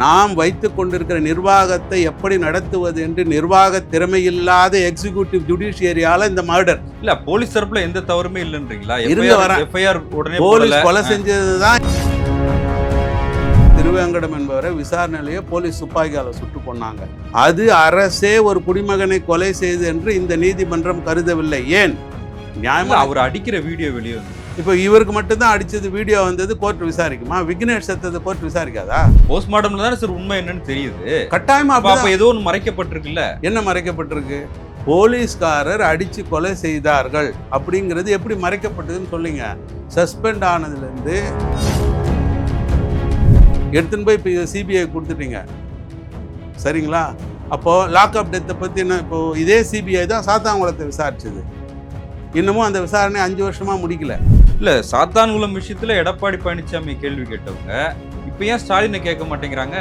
நாம் வைத்து கொண்டிருக்கிற நிர்வாகத்தை எப்படி நடத்துவது என்று நிர்வாக திறமையில்லாத எக்ஸிக்யூட்டிவ் ஜுடிஷியரியால இந்த மர்டர். இல்ல போலீஸ் தரப்புல எந்த தவறுமே இல்லைன்றீங்களா? இருந்து வரேன். எஃப்ஐஆர் உடனே போலீஸ் கொலை செஞ்சதுதான். திருவேங்கடம் என்பவரை விசாரணையிலேயே போலீஸ் துப்பாக்கியால சுட்டு கொன்னாங்க. அது அரசே ஒரு குடிமகனை கொலை செய்து என்று இந்த நீதிமன்றம் கருதவில்லை. ஏன்? நியாயமா அவர் அடிக்கிற வீடியோ வெளியே வந்து இப்போ இவருக்கு மட்டும்தான் அடிச்சது வீடியோ வந்தது, கோர்ட் விசாரிக்குமா? விக்னேஷ் செத்தது கோர்ட் விசாரிக்காதா? போஸ்ட்மார்ட்டம்ல தானே சார் உண்மை என்னன்னு தெரியுது. கட்டாயமா அப்ப ஏதோ ஒன்று மறைக்கப்பட்டிருக்குல்ல. என்ன மறைக்கப்பட்டிருக்கு? போலீஸ்காரர் அடிச்சு கொலை செய்தார்கள் அப்படிங்கிறது எப்படி மறைக்கப்பட்டதுன்னு சொல்லுங்க. சஸ்பெண்ட் ஆனதுலேருந்து எடுத்துன்னு போய் இப்போ சிபிஐ கொடுத்துட்டீங்க, சரிங்களா? அப்போது லாக்அப் டெத்தை பற்றி என்ன? இப்போது இதே சிபிஐ தான் சாத்தான்குளத்தை விசாரிச்சது. இன்னமும் அந்த விசாரணை 5 வருஷமா முடிக்கல. இல்ல சாத்தான்குளம் விஷயத்துல எடப்பாடி பழனிசாமி கேள்வி கேட்டவங்க இப்ப ஏன் ஸ்டாலினை கேட்க மாட்டேங்கிறாங்க?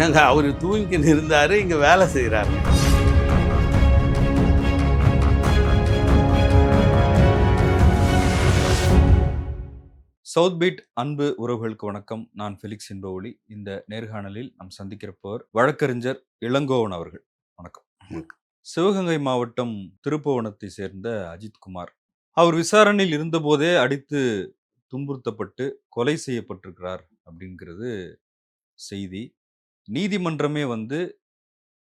ஏங்க, அவரு தூங்கின்னு இருந்தாரு, இங்க வேலை செய்யறாரு. சவுத் பீட் அன்பு உறவுகளுக்கு வணக்கம். நான் ஃபெலிக்ஸ் என்பவொலி. இந்த நேர்காணலில் நாம் சந்திக்கிறப்போர் வழக்கறிஞர் இளங்கோவன் அவர்கள். வணக்கம். சிவகங்கை மாவட்டம் திருப்புவனத்தை சேர்ந்த அஜித்குமார் அவர் விசாரணையில் இருந்தபோதே அடித்து துன்புறுத்தப்பட்டு கொலை செய்யப்பட்டிருக்கிறார் அப்படிங்கிறது செய்தி. நீதிமன்றமே வந்து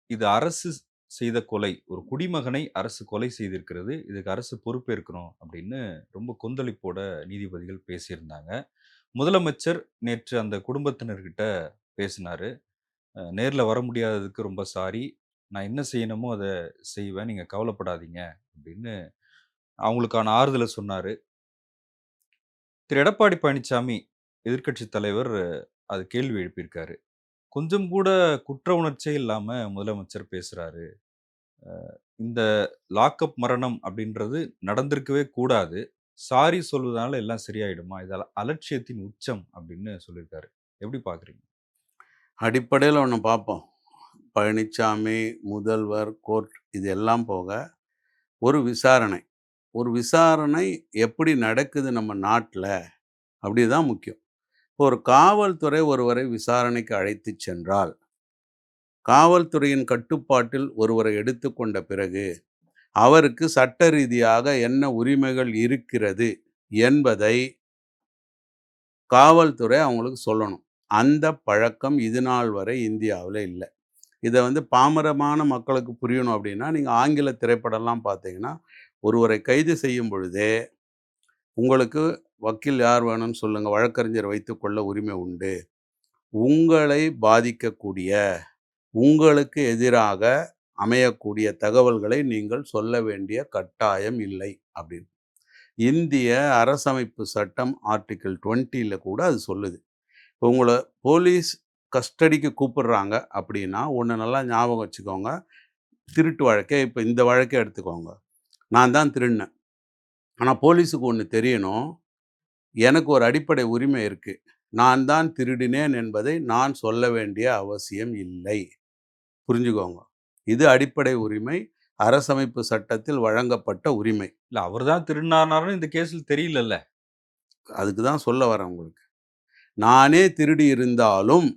இது அரசு செய்த கொலை, ஒரு குடிமகனை அரசு கொலை செய்திருக்கிறது, இதுக்கு அரசு பொறுப்பேற்கணும் அப்படின்னு ரொம்ப கொந்தளிப்போட நீதிபதிகள் பேசியிருந்தாங்க. முதலமைச்சர் நேற்று அந்த குடும்பத்தினர்கிட்ட பேசினாரு. நேரில் வர முடியாததுக்கு ரொம்ப சாரி, நான் என்ன செய்யணுமோ அதை செய்வேன், நீங்கள் கவலைப்படாதீங்க அப்படின்னு அவங்களுக்கான ஆறுதலை சொன்னார். திரு எடப்பாடி பழனிசாமி எதிர்க்கட்சி தலைவர் அது கேள்வி எழுப்பியிருக்காரு. கொஞ்சம் கூட குற்ற உணர்ச்சியே இல்லாமல் முதலமைச்சர் பேசுகிறாரு. இந்த லாக்அப் மரணம் அப்படின்றது நடந்திருக்கவே கூடாது, சாரி சொல்வதனால எல்லாம் சரியாயிடுமா, இதால் அலட்சியத்தின் உச்சம் அப்படின்னு சொல்லியிருக்காரு. எப்படி பார்க்குறீங்க? அடிப்படையில் ஒன்று பார்ப்போம். பழனிசாமி, முதல்வர், கோர்ட் இது எல்லாம் போக ஒரு விசாரணை எப்படி நடக்குது நம்ம நாட்டில் அப்படி தான் முக்கியம். ஒரு காவல்துறை ஒருவரை விசாரணைக்கு அழைத்து சென்றால், காவல்துறையின் கட்டுப்பாட்டில் ஒருவரை எடுத்துக்கொண்ட பிறகு அவருக்கு சட்ட ரீதியாக என்ன உரிமைகள் இருக்கிறது என்பதை காவல்துறை அவங்களுக்கு சொல்லணும். அந்த பழக்கம் இது நாள் வரை இந்தியாவில் இல்லை. இதை பாமரமான மக்களுக்கு புரியணும் அப்படின்னா, நீங்கள் ஆங்கில திரைப்படம்லாம் பார்த்தீங்கன்னா, ஒருவரை கைது செய்யும் பொழுதே உங்களுக்கு வக்கீல் யார் வேணும்னு சொல்லுங்கள், வழக்கறிஞர் வைத்துக்கொள்ள உரிமை உண்டு, உங்களை பாதிக்கக்கூடிய, உங்களுக்கு எதிராக அமையக்கூடிய தகவல்களை நீங்கள் சொல்ல வேண்டிய கட்டாயம் இல்லை அப்படின்னு இந்திய அரசமைப்பு சட்டம் ஆர்டிக்கிள் 20 கூட அது சொல்லுது. இப்போ உங்களை போலீஸ் கஸ்டடிக்கு கூப்பிடுறாங்க அப்படின்னா ஒன்று நல்லா ஞாபகம் வச்சுக்கோங்க. திருட்டு வழக்கே, இப்போ இந்த வழக்கே எடுத்துக்கோங்க. நான் தான் திருடினேன், ஆனால் போலீஸுக்கு ஒன்று தெரியணும், எனக்கு ஒரு அடிப்படை உரிமை இருக்குது, நான் தான் திருடினேன் என்பதை நான் சொல்ல வேண்டிய அவசியம் இல்லை. புரிஞ்சுக்கோங்க, இது அடிப்படை உரிமை, அரசமைப்பு சட்டத்தில் வழங்கப்பட்ட உரிமை. இல்லை அவர் தான் திருடினார்னு இந்த கேஸில் தெரியலல்ல. அதுக்கு தான் சொல்ல வரேன் உங்களுக்கு. நானே திருடி இருந்தாலும்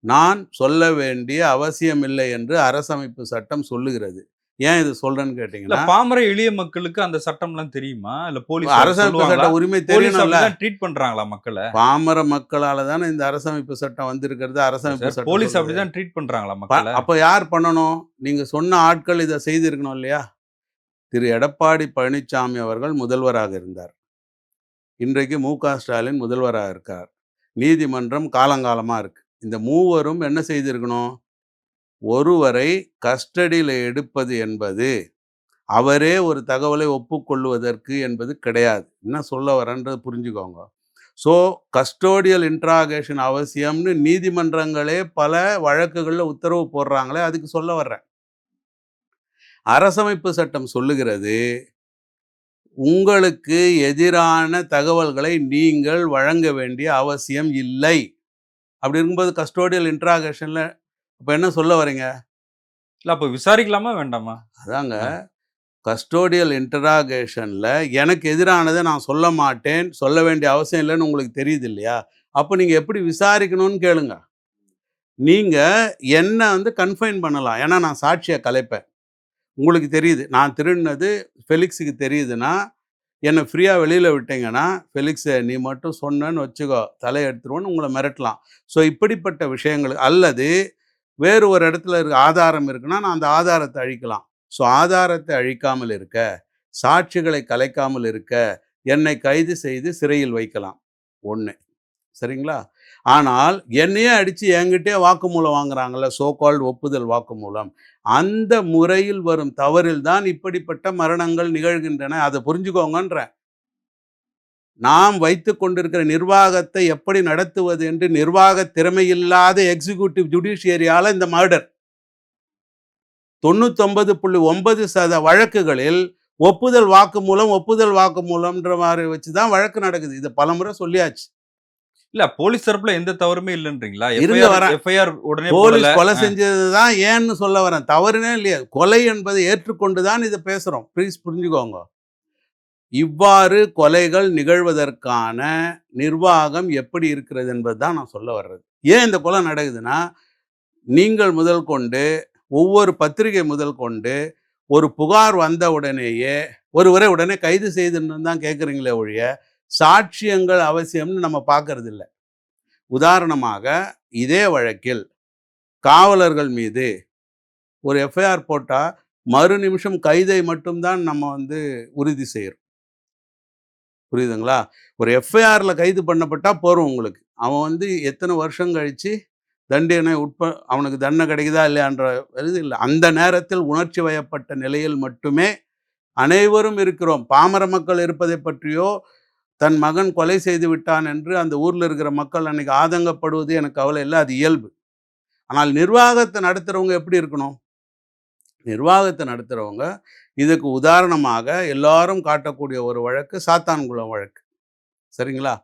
நான் சொல்ல வேண்டிய அவசியம் இல்லை என்று அரசமைப்பு சட்டம் சொல்லுகிறது. ஏன் இது சொல்றேன்னு கேட்டீங்கன்னா, பாமர எளிய மக்களுக்கு அந்த சட்டம்லாம் தெரியுமா? இல்ல போலீஸ் அரசமைப்பு சட்ட உரிமை தெரியணும்ல. ட்ரீட் பண்றாங்களா மக்களை? பாமர மக்களால தானே இந்த அரசமைப்பு சட்டம் வந்திருக்கிறது. அரசமைப்பு சட்டம் போலீஸ் அப்படிதான் ட்ரீட் பண்றாங்களா மக்களை? அப்ப யார் பண்ணணும்? நீங்க சொன்ன ஆட்கள் இதை செய்திருக்கணும் இல்லையா? திரு எடப்பாடி பழனிசாமி அவர்கள் முதல்வராக இருந்தார். இன்றைக்கு மு.க. ஸ்டாலின் முதல்வராக இருக்கார். நீதிமன்றம் காலங்காலமா இருக்கு. இந்த மூவரும் என்ன செய்திருக்கணும்? ஒருவரை கஸ்டடியில் எடுப்பது என்பது அவரே ஒரு தகவலை ஒப்புக்கொள்வதற்கு என்பது கிடையாது. என்ன சொல்ல வரேன்றது புரிஞ்சுக்கோங்க. ஸோ கஸ்டோடியல் இன்ட்ராகேஷன் அவசியம்னு நீதிமன்றங்களே பல வழக்குகளில் உத்தரவு போடுறாங்களே, அதுக்கு சொல்ல வர்றேன். அரசமைப்பு சட்டம் சொல்லுகிறது, உங்களுக்கு எதிரான தகவல்களை நீங்கள் வழங்க வேண்டிய அவசியம் இல்லை. அப்படி இருக்கும்போது கஸ்டோடியல் இன்ட்ராகேஷனில் இப்போ என்ன சொல்ல வரீங்க? இல்லை அப்போ விசாரிக்கலாமா வேண்டாமா? அதாங்க, கஸ்டோடியல் இன்ட்ராகேஷனில் எனக்கு எதிரானதை நான் சொல்ல மாட்டேன், சொல்ல வேண்டிய அவசியம் இல்லைன்னு உங்களுக்கு தெரியுது இல்லையா? அப்போ நீங்கள் எப்படி விசாரிக்கணும்னு கேளுங்க. நீங்கள் என்ன வந்து கன்ஃபைன் பண்ணலாம். ஏன்னா நான் சாட்சியை கலைப்பேன். உங்களுக்கு தெரியுது நான் திருடினது ஃபெலிக்ஸுக்கு தெரியுதுன்னா, என்னை ஃப்ரீயாக வெளியில் விட்டீங்கன்னா, ஃபெலிக்ஸு நீ மட்டும் சொன்னேன்னு வச்சுக்கோ தலையை எடுத்துருவோன்னு உங்களை மிரட்டலாம். ஸோ இப்படிப்பட்ட விஷயங்கள் அல்லது வேறு ஒரு இடத்துல இருக்க ஆதாரம் இருக்குன்னா நான் அந்த ஆதாரத்தை அழிக்கலாம். ஸோ ஆதாரத்தை அழிக்காமல் இருக்க, சாட்சிகளை கலைக்காமல் இருக்க, என்னை கைது செய்து சிறையில் வைக்கலாம். 1 சரிங்களா? ஆனால் என்னையே அடித்து என்கிட்டயே வாக்குமூலம் வாங்குறாங்கல்ல, சோ கால்டு ஒப்புதல் வாக்குமூலம். அந்த முறையில் வரும் தவறில் தான் இப்படிப்பட்ட மரணங்கள் நிகழ்கின்றன. அதை புரிஞ்சுக்கோங்கன்றேன். நாம் வைத்து கொண்டிருக்கிற நிர்வாகத்தை எப்படி நடத்துவது என்று நிர்வாக திறமையில்லாத எக்ஸிக்யூட்டிவ் ஜுடிஷியரியால இந்த மர்டர் 99.9% வழக்குகளில் ஒப்புதல் வாக்குமூலம்ன்ற மாதிரி வச்சு தான் வழக்கு நடக்குது. இதை பலமுறை சொல்லியாச்சு. இல்ல போலீஸ் தரப்புல எந்த தவறுமே இல்லைன்றீங்களா? இருங்க வரேன். எஃப்ஐஆர் உடனே போலீஸ் கொலை செஞ்சது தான் ஏன்னு சொல்ல வரேன். தவறுனே இல்லையா? கொலை என்பதை ஏற்றுக்கொண்டு தான் இதை பேசுகிறோம். ப்ளீஸ் புரிஞ்சுக்கோங்க. இவ்வாறு கொலைகள் நிகழ்வதற்கான நிர்வாகம் எப்படி இருக்கிறது என்பது தான் நான் சொல்ல வர்றது. ஏன் இந்த கொலை நடக்குதுன்னா, நீங்கள் முதல் கொண்டு ஒவ்வொரு பத்திரிகை முதல் கொண்டு ஒரு புகார் வந்த உடனேயே ஒருவரை உடனே கைது செய்துன்னு தான் கேட்குறீங்களே ஒழிய, சாட்சியங்கள் அவசியம்னு நம்ம பார்க்கறது இல்லை. உதாரணமாக இதே வழக்கில் காவலர்கள் மீது ஒரு எஃப்ஐஆர் போட்டால் மறு நிமிஷம் கைதை மட்டும்தான் நம்ம வந்து உறுதி செய்கிறோம். புரியுதுங்களா? ஒரு எஃப்ஐஆரில் கைது பண்ணப்பட்டால் போகிறோம் உங்களுக்கு. அவன் வந்து எத்தனை வருஷம் கழித்து தண்டனை அவனுக்கு தண்டனை கிடைக்குதா இல்லையான்ற இது இல்லை. அந்த நேரத்தில் உணர்ச்சி வயப்பட்ட நிலையில் மட்டுமே அனைவரும் இருக்கிறோம். பாமர மக்கள் இருப்பதை பற்றியோ தன் மகன் கொலை செய்து விட்டான் என்று அந்த ஊரில் இருக்கிற மக்கள் அன்றைக்கி ஆதங்கப்படுவது எனக்கு கவலை இல்லை, அது இயல்பு. ஆனால் நிர்வாகத்தை நடத்துகிறவங்க எப்படி இருக்கணும்? நிர்வாகத்தை நடத்துகிறவங்க இதுக்கு உதாரணமாக எல்லாரும் காட்டக்கூடிய ஒரு வழக்கு சாத்தான்குளம் வழக்கு. சரிங்களா?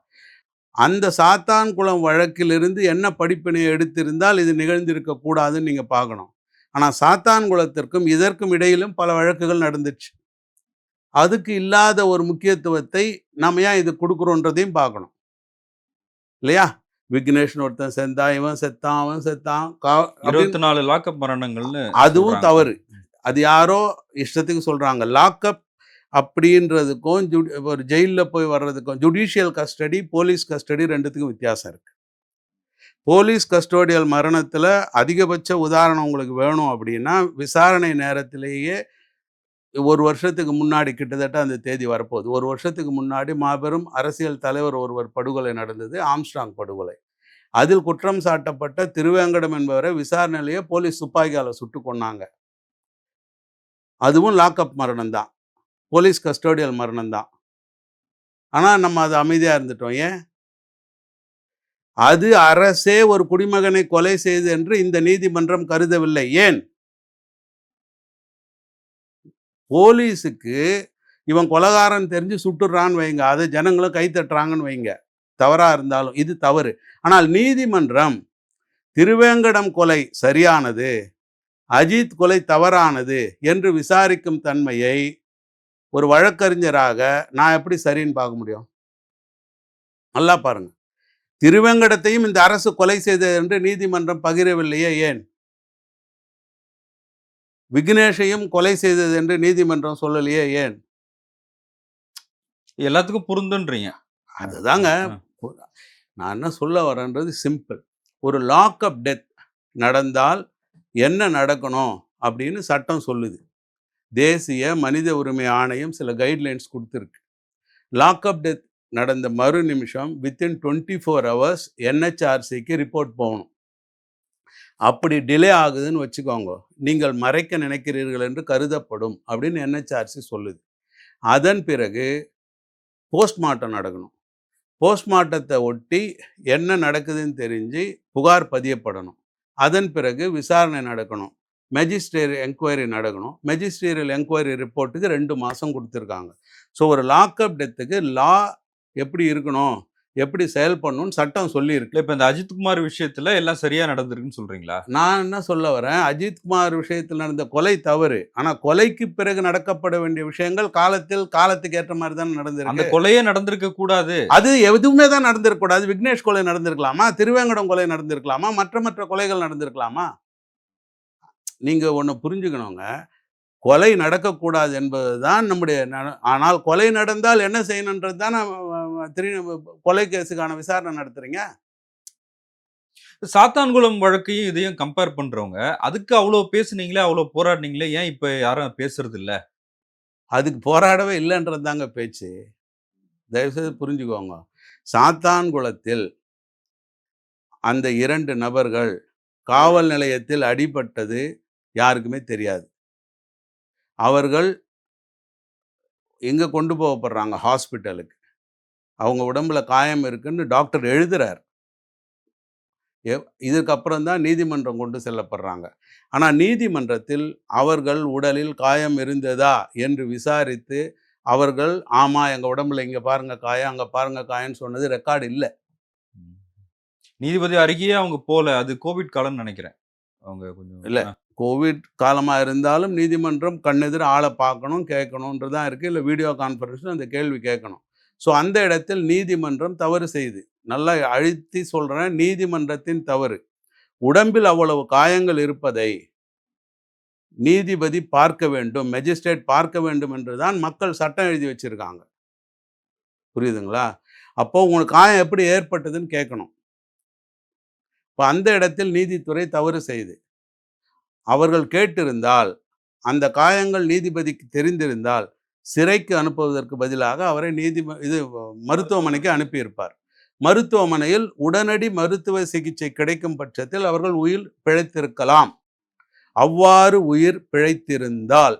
அந்த சாத்தான்குளம் வழக்கிலிருந்து என்ன படிப்பினை எடுத்திருந்தால் இது நிகழ்ந்திருக்கக்கூடாதுன்னு நீங்கள் பார்க்கணும். ஆனால் சாத்தான்குளத்திற்கும் இதற்கும் இடையிலும் பல வழக்குகள் நடந்துச்சு. அதுக்கு இல்லாத ஒரு முக்கியத்துவத்தை நம்ம ஏன் இது கொடுக்குறோன்றதையும் பார்க்கணும் இல்லையா? விக்னேஷ்னு ஒருத்தன் செத்தான், இவன் செத்தான், அவன் செத்தான், 24 லாக்அப் மரணங்கள்னு அதுவும் தவறு. அது யாரோ இஷ்டத்துக்கு சொல்கிறாங்க. லாக்அப் அப்படின்றதுக்கும் ஒரு ஜெயிலில் போய் வர்றதுக்கும் ஜுடிஷியல் கஸ்டடி, போலீஸ் கஸ்டடி ரெண்டுத்துக்கும் வித்தியாசம் இருக்குது. போலீஸ் கஸ்டோடியல் மரணத்தில் அதிகபட்ச உதாரணம் உங்களுக்கு வேணும் அப்படின்னா, விசாரணை நேரத்திலேயே 1 வருஷத்துக்கு முன்னாடி கிட்டத்தட்ட அந்த தேதி வரப்போகுது. 1 வருஷத்துக்கு முன்னாடி மாபெரும் அரசியல் தலைவர் ஒருவர் படுகொலை நடந்தது, ஆம்ஸ்ட்ராங் படுகொலை. அதில் குற்றம் சாட்டப்பட்ட திருவேங்கடம் என்பவரை விசாரணையிலேயே போலீஸ் துப்பாக்கியால் சுட்டு கொன்னாங்க. அதுவும் லாக்அப் மரணம் தான், போலீஸ் கஸ்டோடியல் மரணம் தான். ஆனால் நம்ம அது அமைதியாக இருந்துட்டோம். ஏன்? அது அரசே ஒரு குடிமகனை கொலை செய்து என்று இந்த நீதிமன்றம் கருதவில்லை. ஏன்? போலீஸுக்கு இவன் கொலைகாரன் தெரிஞ்சு சுட்டுறான்னு வைங்க, அதை ஜனங்களும் கை தட்டுறாங்கன்னு வைங்க, தவறாக இருந்தாலும் இது தவறு. ஆனால் நீதிமன்றம் திருவேங்கடம் கொலை சரியானது, அஜித் கொலை தவறானது என்று விசாரிக்கும் தன்மையை ஒரு வழக்கறிஞராக நான் எப்படி சரின்னு பார்க்க முடியும்? நல்லா பாருங்க. திருவேங்கடத்தையும் இந்த அரசு கொலை செய்தது என்று நீதிமன்றம் பகிரவில்லையே. ஏன்? விக்னேஷையும் கொலை செய்தது என்று நீதிமன்றம் சொல்லலையே. ஏன்? எல்லாத்துக்கும் பொருந்துன்றீங்க. அதுதாங்க நான் என்ன சொல்ல வரேன்றது சிம்பிள். ஒரு லாக்அப் டெத் நடந்தால் என்ன நடக்கணும் அப்படின்னு சட்டம் சொல்லுது. தேசிய மனித உரிமை ஆணையம் சில கைட்லைன்ஸ் கொடுத்துருக்கு. லாக்அப் டெத் நடந்த மறு நிமிஷம் வித்தின் 24 hours NHRCக்கு ரிப்போர்ட் போகணும். அப்படி டிலே ஆகுதுன்னு வச்சுக்கோங்க, நீங்கள் மறைக்க நினைக்கிறீர்கள் என்று கருதப்படும் அப்படின்னு NHRC சொல்லுது. அதன் பிறகு போஸ்ட்மார்ட்டம் நடக்கணும். போஸ்ட்மார்ட்டத்தை ஒட்டி என்ன நடக்குதுன்னு தெரிஞ்சு புகார் பதியப்படணும். அதன் பிறகு விசாரணை நடக்கணும், மெஜிஸ்ட்ரேரியல் என்கொயரி நடக்கணும். மெஜிஸ்ட்ரேரியல் என்கொயரி ரிப்போர்ட்டுக்கு 2 மாதம் கொடுத்துருக்காங்க. ஸோ ஒரு லாக்அப் டெத்துக்கு லா எப்படி இருக்கணும், எப்படி செயல்படணும்னு சட்டம் சொல்லியிருக்கு. இல்ல இப்ப இந்த அஜித்குமார் விஷயத்துல எல்லாம் சரியா நடந்திருக்குன்னு சொல்றீங்களா? நான் என்ன சொல்ல வரேன், அஜித்குமார் விஷயத்தில் நடந்த கொலை தவறு. ஆனா கொலைக்கு பிறகு நடக்கப்பட வேண்டிய விஷயங்கள் காலத்துக்கு ஏற்ற மாரி தானே அந்த நடந்திருக்கு. கொலையே நடந்திருக்க கூடாது. அது எதுவுமே தான் நடந்திருக்கக்கூடாது. விக்னேஷ் கொலை நடந்திருக்கலாமா? திருவேங்கடம் கொலை நடந்திருக்கலாமா? மற்ற கொலைகள் நடந்திருக்கலாமா? நீங்க ஒண்ணு புரிஞ்சுக்கணுங்க. கொலை நடக்கக்கூடாது என்பதுதான் நம்முடைய ஆனால் கொலை நடந்தால் என்ன செய்யணுன்றது தான கொலை கேஸுக்கான விசாரணை நடத்துறீங்க. சாத்தான்குளம் வழக்கையும் இதையும் கம்பேர் பண்றவங்க, அதுக்கு அவ்ளோ பேசுனீங்களே, அவ்ளோ போராடுனீங்களே, ஏன் இப்ப யாரும் பேசுறது இல்ல? அதுக்கு போராடவே இல்லன்றது தாங்க பேச்சு. தயவுசெய்து புரிஞ்சுக்கோங்க. சாத்தான்குளத்தில் அந்த 2 நபர்கள் காவல் நிலையத்தில் அடிபட்டது யாருக்குமே தெரியாது. அவர்கள் எங்க கொண்டு போகப்படுறாங்க ஹாஸ்பிட்டலுக்கு. அவங்க உடம்புல காயம் இருக்குன்னு டாக்டர் எழுதுறார். இதுக்கப்புறம் தான் நீதிமன்றம் கொண்டு செல்லப்படுறாங்க. ஆனா நீதிமன்றத்தில் அவர்கள் உடலில் காயம் இருந்ததா என்று விசாரித்து, அவர்கள் ஆமா எங்க உடம்புல இங்க பாருங்க காயம், அங்க பாருங்க காயம்ன்னு சொன்னது ரெக்கார்டு இல்ல. ம். நீதிபதி அருகேயே அவங்க போல. அது கோவிட் காலம்னு நெனைக்கிறேன். அவங்க கொஞ்சம் இல்ல. கோவிட் காலமா இருந்தாலும் நீதிமன்றம் கண்ணெதிர ஆள பார்க்கணும், கேட்கணும்ன்றது தான் இருக்கு. இல்ல வீடியோ கான்ஃபரன்ஸ்ல அந்த கேள்வி கேட்கணும். ஸோ அந்த இடத்தில் நீதிமன்றம் தவறு செய்யுது. நல்லா அழுத்தி சொல்றேன், நீதிமன்றத்தின் தவறு. உடம்பில் அவ்வளவு காயங்கள் இருப்பதை நீதிபதி பார்க்க வேண்டும், மேஜிஸ்ட்ரேட் பார்க்க வேண்டும் என்று தான் மக்கள் சட்டம் எழுதி வச்சிருக்காங்க. புரியுதுங்களா? அப்போ உங்களுக்கு காயம் எப்படி ஏற்பட்டதுன்னு கேட்கணும். இப்ப அந்த இடத்தில் நீதித்துறை தவறு செய்யுது. அவர்கள் கேட்டிருந்தால், அந்த காயங்கள் நீதிபதிக்கு தெரிந்திருந்தால், சிறைக்கு அனுப்புவதற்கு பதிலாக அவரை மருத்துவமனைக்கு அனுப்பியிருப்பார். மருத்துவமனையில் உடனடி மருத்துவ சிகிச்சை கிடைக்கும் பட்சத்தில் அவர்கள் உயிர் பிழைத்திருக்கலாம். அவ்வாறு உயிர் பிழைத்திருந்தால்,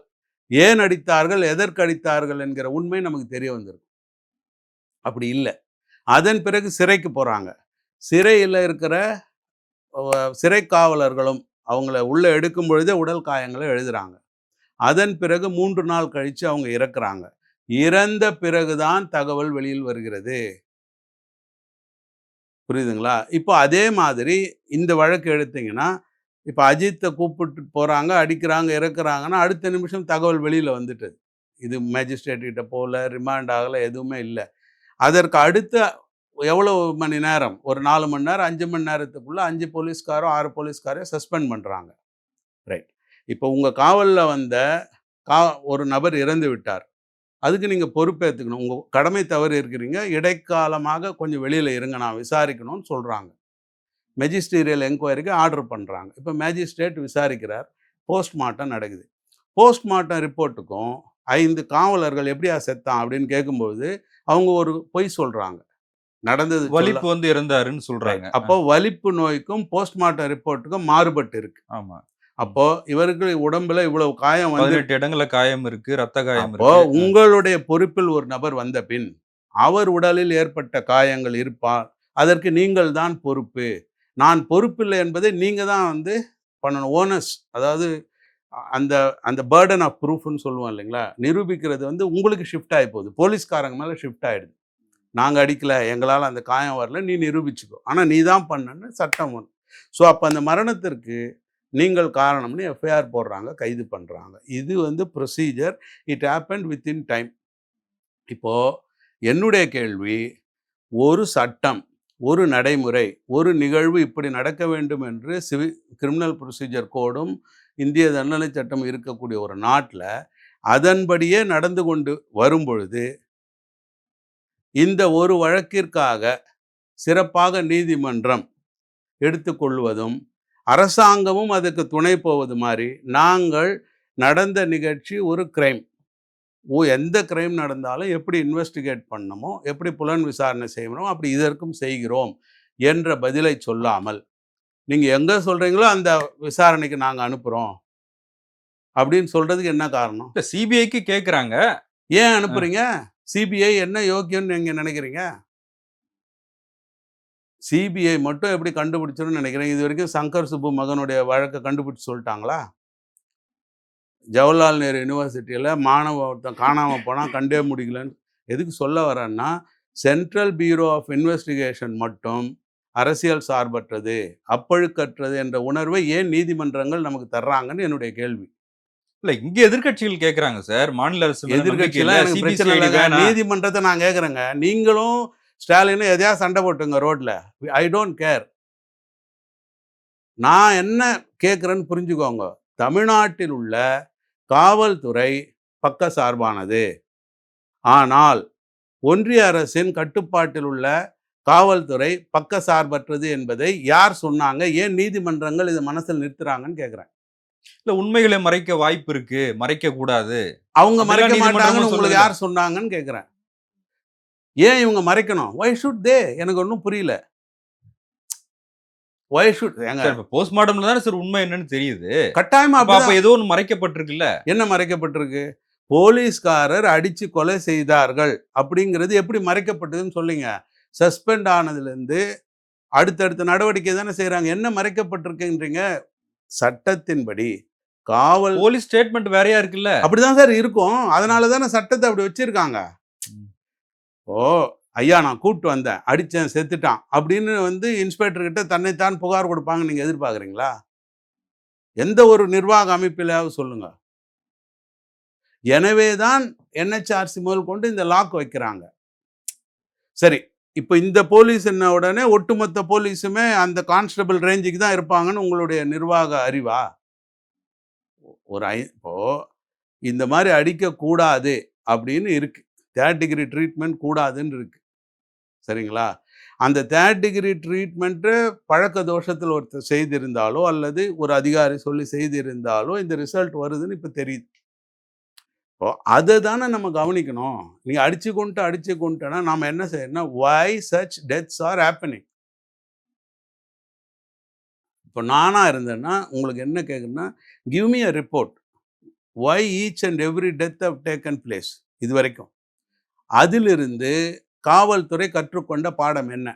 ஏன் அடித்தார்கள், எதற்கு அடித்தார்கள் என்கிற உண்மை நமக்கு தெரிய வந்திருக்கும். அப்படி இல்ல. அதன் பிறகு சிறைக்கு போறாங்க. சிறையில இருக்கிற சிறை காவலர்களும் அவங்கள உள்ள எடுக்கும் பொழுதே உடல் காயங்கள எழுதுறாங்க. அதன் பிறகு 3 நாள் கழிச்சு அவங்க இறக்குறாங்க. இறந்த பிறகு தான் தகவல் வெளியில் வருகிறது. புரியுதுங்களா? இப்போ அதே மாதிரி இந்த வழக்கு எடுத்தீங்கன்னா, இப்ப அஜித்த கூப்பிட்டு போறாங்க, அடிக்கிறாங்க, இறக்குறாங்கன்னா, அடுத்த நிமிஷம் தகவல் வெளியில வந்துட்டது. இது மேஜிஸ்ட்ரேட் கிட்ட போல, ரிமாண்ட் ஆகல, எதுவுமே இல்ல. அதற்கு அடுத்த எவ்வளவு மணி நேரம்? ஒரு 4 மணி நேரம், 5 மணி நேரத்துக்குள்ள 5 போலீஸ்காரோ, 6 போலீஸ்காரையோ சஸ்பெண்ட் பண்றாங்க. ரைட். இப்போ உங்க காவல்ல வந்த கா ஒரு நபர் இறந்து விட்டார். அதுக்கு நீங்க பொறுப்பேத்துக்கணும். உங்க கடமை தவறி இருக்கிறீங்க. இடைக்காலமாக கொஞ்சம் வெளியில இருங்க. நான் விசாரிக்கணும்னு சொல்றாங்க. மெஜிஸ்டீரியல் என்கொயரிக்கு ஆர்டர் பண்றாங்க. இப்ப மேஜிஸ்ட்ரேட் விசாரிக்கிறார். போஸ்ட்மார்ட்டம் நடக்குது. போஸ்ட்மார்ட்டம் ரிப்போர்ட்டுக்கும் 5 காவலர்கள் எப்படியா செத்தான் அப்படின்னு கேட்கும்போது, அவங்க ஒரு பொய் சொல்றாங்க. நடந்தது வலிப்பு வந்து இறந்தாருன்னு சொல்றாங்க. அப்போ வலிப்பு நோய்க்கும் போஸ்ட்மார்ட்டம் ரிப்போர்ட்டுக்கும் மாறுபட்டு இருக்கு. ஆமா. அப்போ இவருக்கு உடம்புல இவ்வளவு காயம் வந்து 18 இடங்கள்ல காயம் இருக்கு, ரத்த காயம் அப்போ இருக்கு. உங்களுடைய பொறுப்பில் ஒரு நபர் வந்த பின், அவர் உடலில் ஏற்பட்ட காயங்கள் அதற்கு நீங்கள் தான் பொறுப்பு. நான் பொறுப்பில்லை என்பதை நீங்க தான் வந்து பண்ணணும். ஓனஸ் அதாவது அந்த அந்த பர்டன் ஆஃப் ப்ரூஃப்ன்னு சொல்லுவோம் இல்லைங்களா? நிரூபிக்கிறது வந்து உங்களுக்கு ஷிஃப்ட் ஆகி போகுது. போலீஸ்காரங்க மேல ஷிஃப்ட் ஆயிடுது. நாங்க அடிக்கல, எங்களால அந்த காயம் வரல, நீ நிரூபிச்சுக்கோ. ஆனா நீ தான் பண்ணன்னு சட்டம் ஒண்ணு. ஸோ அப்ப அந்த மரணத்திற்கு நீங்கள் காரணம்னு எஃப்ஐஆர் போடுறாங்க, கைது பண்றாங்க. இது வந்து procedure. It happened within time. இப்போ என்னுடைய கேள்வி, ஒரு சட்டம், ஒரு நடைமுறை, ஒரு நிகழ்வு இப்படி நடக்க வேண்டும் என்று கிரிமினல் ப்ரொசீஜர் கோடும், இந்திய தண்டனை சட்டம் இருக்கக்கூடிய ஒரு நாட்டுல, அதன்படியே நடந்து கொண்டு வரும்பொழுது, இந்த ஒரு வழக்கிற்காக சிறப்பாக நீதிமன்றம் எடுத்துக்கொள்வதும், அரசாங்கமும் அதுக்கு துணை போவது மாரி, நாங்கள் நடந்த நிகழ்ச்சி ஒரு கிரைம். எந்த கிரைம் நடந்தாலும் எப்படி இன்வெஸ்டிகேட் பண்ணணுமோ, எப்படி புலன் விசாரணை செய்யணுமோ, அப்படி இதற்கும் செய்கிறோம் என்ற பதிலை சொல்லாமல், நீங்க எங்க சொல்றீங்களோ அந்த விசாரணைக்கு நாங்க அனுப்புறோம். அப்படின்னு சொல்றதுக்கு என்ன காரணம்? இல்ல சிபிஐக்கு கேட்குறாங்க. ஏன் அனுப்புறீங்க? சிபிஐ என்ன யோக்கியம்னு நீங்க நினைக்கிறீங்க? சிபிஐ மட்டும் எப்படி கண்டுபிடிச்சிரும்னு நினைக்கிறீங்க? இதுவரைக்கும் சங்கர் சுப்பு மகனுடைய வழக்க கண்டுபிடிச்சு சொல்லிட்டாங்களா? ஜவஹர்லால் நேரு யுனிவர்சிட்டியில மாணவன் ஒருத்தன் காணாம போனான், கண்டே முடிக்கலன்னு எதுக்கு சொல்ல வரேன்னா, சென்ட்ரல் பியூரோ ஆஃப் இன்வெஸ்டிகேஷன் மட்டும் அரசியல் சார்பற்றது, அப்பழுக்கற்றது என்ற உணர்வை ஏன் நீதிமன்றங்கள் நமக்கு தர்றாங்கன்னு என்னுடைய கேள்வி. இல்ல இங்க எதிர்க்கட்சிகள் கேக்குறாங்க சார். மாநில அரசு மேல நம்பிக்கை இல்ல. எதிர்க்கட்சிலாம் எனக்கு பிரச்சனை சிபிசிஐடி இல்லைங்க. வேணாம். நீதிமன்றத்தை நான் கேட்குறேங்க. நீங்களும் ஸ்டாலினும் எதையா சண்டை போட்டுங்க ரோட்ல. I don't care. நான் என்ன கேட்குறேன்னு புரிஞ்சுக்கோங்க. தமிழ்நாட்டில் உள்ள காவல்துறை பக்கசார்பானது. ஆனால் ஒன்றிய அரசின் கட்டுப்பாட்டில் உள்ள காவல்துறை பக்கசார்பற்றது என்பதை யார் சொன்னாங்க? ஏன் நீதிமன்றங்கள் இதை மனசில் நிறுத்துறாங்கன்னு கேட்குறேன். இல்ல உண்மைகளை மறைக்க வாய்ப்பு இருக்கு. மறைக்க கூடாது. அவங்க அப்படிலாம் மறைக்க நீதிமன்றமும் மாட்டாங்கன்னு உங்களுக்கு சொல்லுதுல்ல. யார் சொன்னாங்கன்னு கேட்குறேன். ஏன் இவங்க மறைக்கணும்? Why should they? எனக்கு ஒன்றும் புரியல. வை ஷுட் ஏங்க சார் இப்ப போஸ்ட்மார்ட்டம்ல தானே சார் உண்மை என்னன்னு தெரியுது. கட்டாயமா அப்ப அப்படிதான். ஏதோ ஒண்ணு மறைக்கப்பட்டிருக்குல்ல. என்ன மறைக்கப்பட்டிருக்கு? போலீஸ்காரர் அடிச்சு கொலை செய்தார்கள் அப்படிங்கிறது எப்படி மறைக்கப்பட்டதுன்னு சொல்லுங்க. சஸ்பெண்ட் ஆனதுலேருந்து அடுத்தடுத்த நடவடிக்கை தானே செய்கிறாங்க. என்ன மறைக்கப்பட்டிருக்குன்றீங்க? சட்டத்தின்படி காவல் போலீஸ் ஸ்டேட்மெண்ட் வேறையா இருக்குல்ல. அப்படிதான் சார் இருக்கும். அதனால தானே சட்டத்தை அப்படி வச்சிருக்காங்க. ஓ ஐயா நான் கூப்பிட்டு வந்தேன், அடித்தேன், செத்துட்டான் அப்படின்னு வந்து இன்ஸ்பெக்டர் கிட்ட தன்னைத்தான் புகார் கொடுப்பாங்க நீங்கள் எதிர்பார்க்குறீங்களா? எந்த ஒரு நிர்வாக அமைப்பிலாவது சொல்லுங்க. எனவே தான் என்ஹெச்ஆர்சி முதல் கொண்டு இந்த லாக் வைக்கிறாங்க. சரி, இப்போ இந்த போலீஸ் என்ன உடனே ஒட்டுமொத்த போலீஸுமே அந்த கான்ஸ்டபிள் ரேஞ்சுக்கு தான் இருப்பாங்கன்னு உங்களுடைய நிர்வாக அறிவா? இப்போ இந்த மாதிரி அடிக்கக்கூடாது அப்படின்னு இருக்கு. 3rd டிகிரி ட்ரீட்மெண்ட் கூடாதுன்னு இருக்கு. சரிங்களா? அந்த 3rd டிகிரி ட்ரீட்மெண்ட்டு பழக்க தோஷத்தில் ஒருத்தர் செய்திருந்தாலோ அல்லது ஒரு அதிகாரி சொல்லி செய்திருந்தாலோ இந்த ரிசல்ட் வருதுன்னு இப்போ தெரியுது. இப்போ அதை தானே நம்ம கவனிக்கணும். நீ அடிச்சு கொண்டுட்டனா நாம் என்ன செய்யணும்னா why such deaths are happening? இப்போ நானா இருந்தேன்னா உங்களுக்கு என்ன கேட்குறேன்னா give me a report. Why each and every death have taken place? இது வரைக்கும் அதிலிருந்து காவல்துறை கற்றுக்கொண்ட பாடம் என்ன?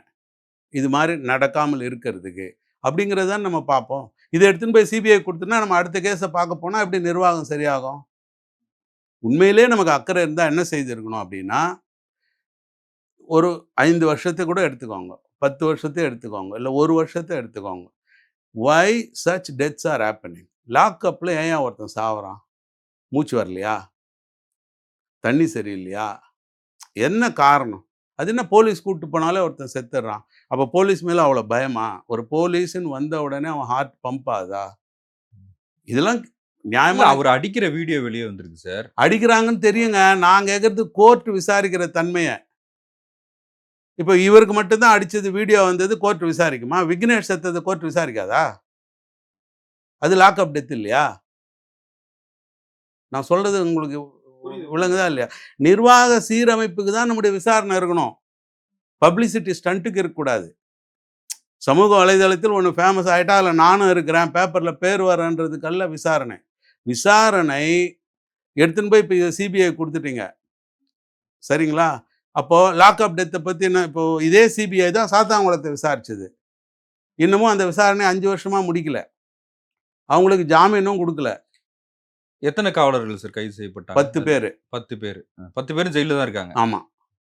இது மாதிரி நடக்காமல் இருக்கிறதுக்கு அப்படிங்கிறது தான் நம்ம பார்ப்போம். இதை எடுத்துன்னு போய் சிபிஐ கொடுத்தோன்னா நம்ம அடுத்த கேஸை பார்க்க போனால் எப்படி நிர்வாகம் சரியாகும்? உண்மையிலே நமக்கு அக்கறை இருந்தால் என்ன செய்திருக்கணும் அப்படின்னா ஒரு 5 வருஷத்தை கூட எடுத்துக்கோங்க, 10 வருஷத்தை எடுத்துக்கோங்க, இல்லை 1 வருஷத்தை எடுத்துக்கோங்க. why such deaths are happening? லாக்அப்பில் ஏன் ஒருத்தன் சாவறான்? மூச்சு வரலையா? தண்ணி சரியில்லையா? என்ன காரணம்? அது என்ன போலீஸ் கூப்பிட்டு போனாலே ஒருத்தன் செத்துடுறான். அப்போ போலீஸ் மேலே அவ்வளோ பயமா? ஒரு போலீஸ்ன்னு வந்த உடனே அவன் ஹார்ட் பம்ப் ஆகுதா? இதெல்லாம் நியாயமா? அவர் அடிக்கிற வீடியோ வெளியே வந்திருக்கு சார். அடிக்கிறாங்கன்னு தெரியுங்க. நான் கேட்கறது கோர்ட் விசாரிக்கிற தன்மையை. இப்போ இவருக்கு மட்டும்தான் அடிச்சது வீடியோ வந்தது, கோர்ட் விசாரிக்குமா? விக்னேஷ் செத்தது கோர்ட் விசாரிக்காதா? அது லாக்அப் டெத் இல்லையா? நான் சொல்றது உங்களுக்கு விளங்குதா இல்லையா? நிர்வாக சீரமைப்புக்கு தான் நம்முடைய விசாரணை இருக்கணும். பப்ளிசிட்டி ஸ்டண்ட்டுக்கு இருக்கக்கூடாது. சமூக வலைதளத்தில் ஒன்று ஃபேமஸ் ஆகிட்டா அதில் நானும் இருக்கிறேன், பேப்பரில் பேர் வரன்றதுக்கல்ல விசாரணை. விசாரணை எடுத்துன்னு போய் இப்போ சிபிஐ கொடுத்துட்டீங்க, சரிங்களா? அப்போது லாக்அப் டெத்தை பற்றி என்ன? இப்போது இதே சிபிஐ தான் சாத்தாங்குளத்தை விசாரிச்சது. இன்னமும் அந்த விசாரணை 5 வருஷமாக முடிக்கல. அவங்களுக்கு ஜாமீனும் கொடுக்கல. எத்தனை காவலர்கள் சார் கைது செய்யப்பட்டாங்க? 10 பேர். 10 பேர். 10 பேரும் ஜெயிலில் தான் இருக்காங்க. ஆமாம்.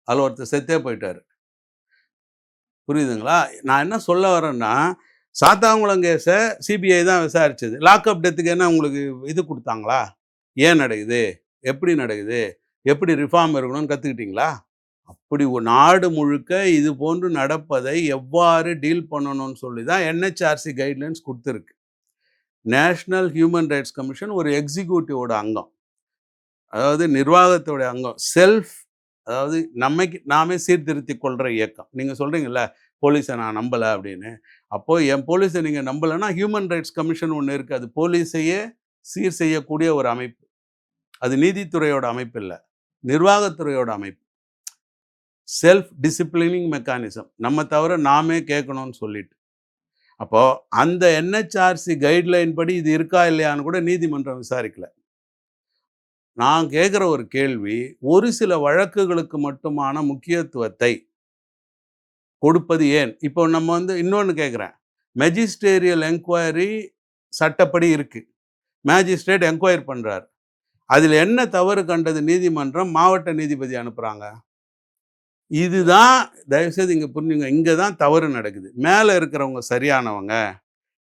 அதில் ஒருத்தர் செத்தே போயிட்டார். புரியுதுங்களா? நான் என்ன சொல்ல வரேன்னா, சாத்தாங்குளம் கேஸை சிபிஐ தான் விசாரிச்சது. லாக்அப் டெத்துக்கு என்ன உங்களுக்கு இது கொடுத்தாங்களா? ஏன் நடக்குது? எப்படி நடக்குது? எப்படி ரிஃபார்ம் இருக்கணும்னு கற்றுக்கிட்டீங்களா? அப்படி ஒரு நாடு முழுக்க இது போன்று நடப்பதை எவ்வாறு டீல் பண்ணணும்னு சொல்லி தான் என்ஹெச்ஆர்சி கைட்லைன்ஸ் கொடுத்துருக்கு. நேஷ்னல் ஹியூமன் ரைட்ஸ் கமிஷன் ஒரு எக்ஸிக்யூட்டிவோட அங்கம், அதாவது நிர்வாகத்தோட அங்கம். அதாவது நாமே சீர்திருத்தி கொள்கிற இயக்கம். நீங்கள் சொல்கிறீங்கல்ல போலீஸை நான் நம்பலை அப்படின்னு. அப்போது என் போலீஸை நீங்கள் நம்பலைன்னா ஹியூமன் ரைட்ஸ் கமிஷன் ஒன்று இருக்குது. அது போலீஸையே சீர் செய்யக்கூடிய ஒரு அமைப்பு. அது நீதித்துறையோட அமைப்பு இல்லை, நிர்வாகத்துறையோட அமைப்பு. Self disciplining mechanism. நம்ம தவிர நாமே கேட்கணும்னு சொல்லிட்டு. அப்போது அந்த என்ஹெச்ஆர்சி கைட்லைன் படி இது இருக்கா இல்லையான்னு கூட நீதிமன்றம் விசாரிக்கல. நான் கேட்குற ஒரு கேள்வி, ஒரு சில வழக்குகளுக்கு மட்டுமான முக்கியத்துவத்தை கொடுப்பது ஏன்? இப்போ நம்ம வந்து இன்னொன்று கேட்குறேன். மெஜிஸ்டேரியல் என்கொயரி சட்டப்படி இருக்குது. மேஜிஸ்ட்ரேட் என்கொயரி பண்ணுறாரு. அதில் என்ன தவறு கண்டது நீதிமன்றம் மாவட்ட நீதிபதி அனுப்புகிறாங்க? இதுதான் தயவுசெய்து இங்கே புரிஞ்சுங்க. இங்கே தான் தவறு நடக்குது. மேலே இருக்கிறவங்க சரியானவங்க,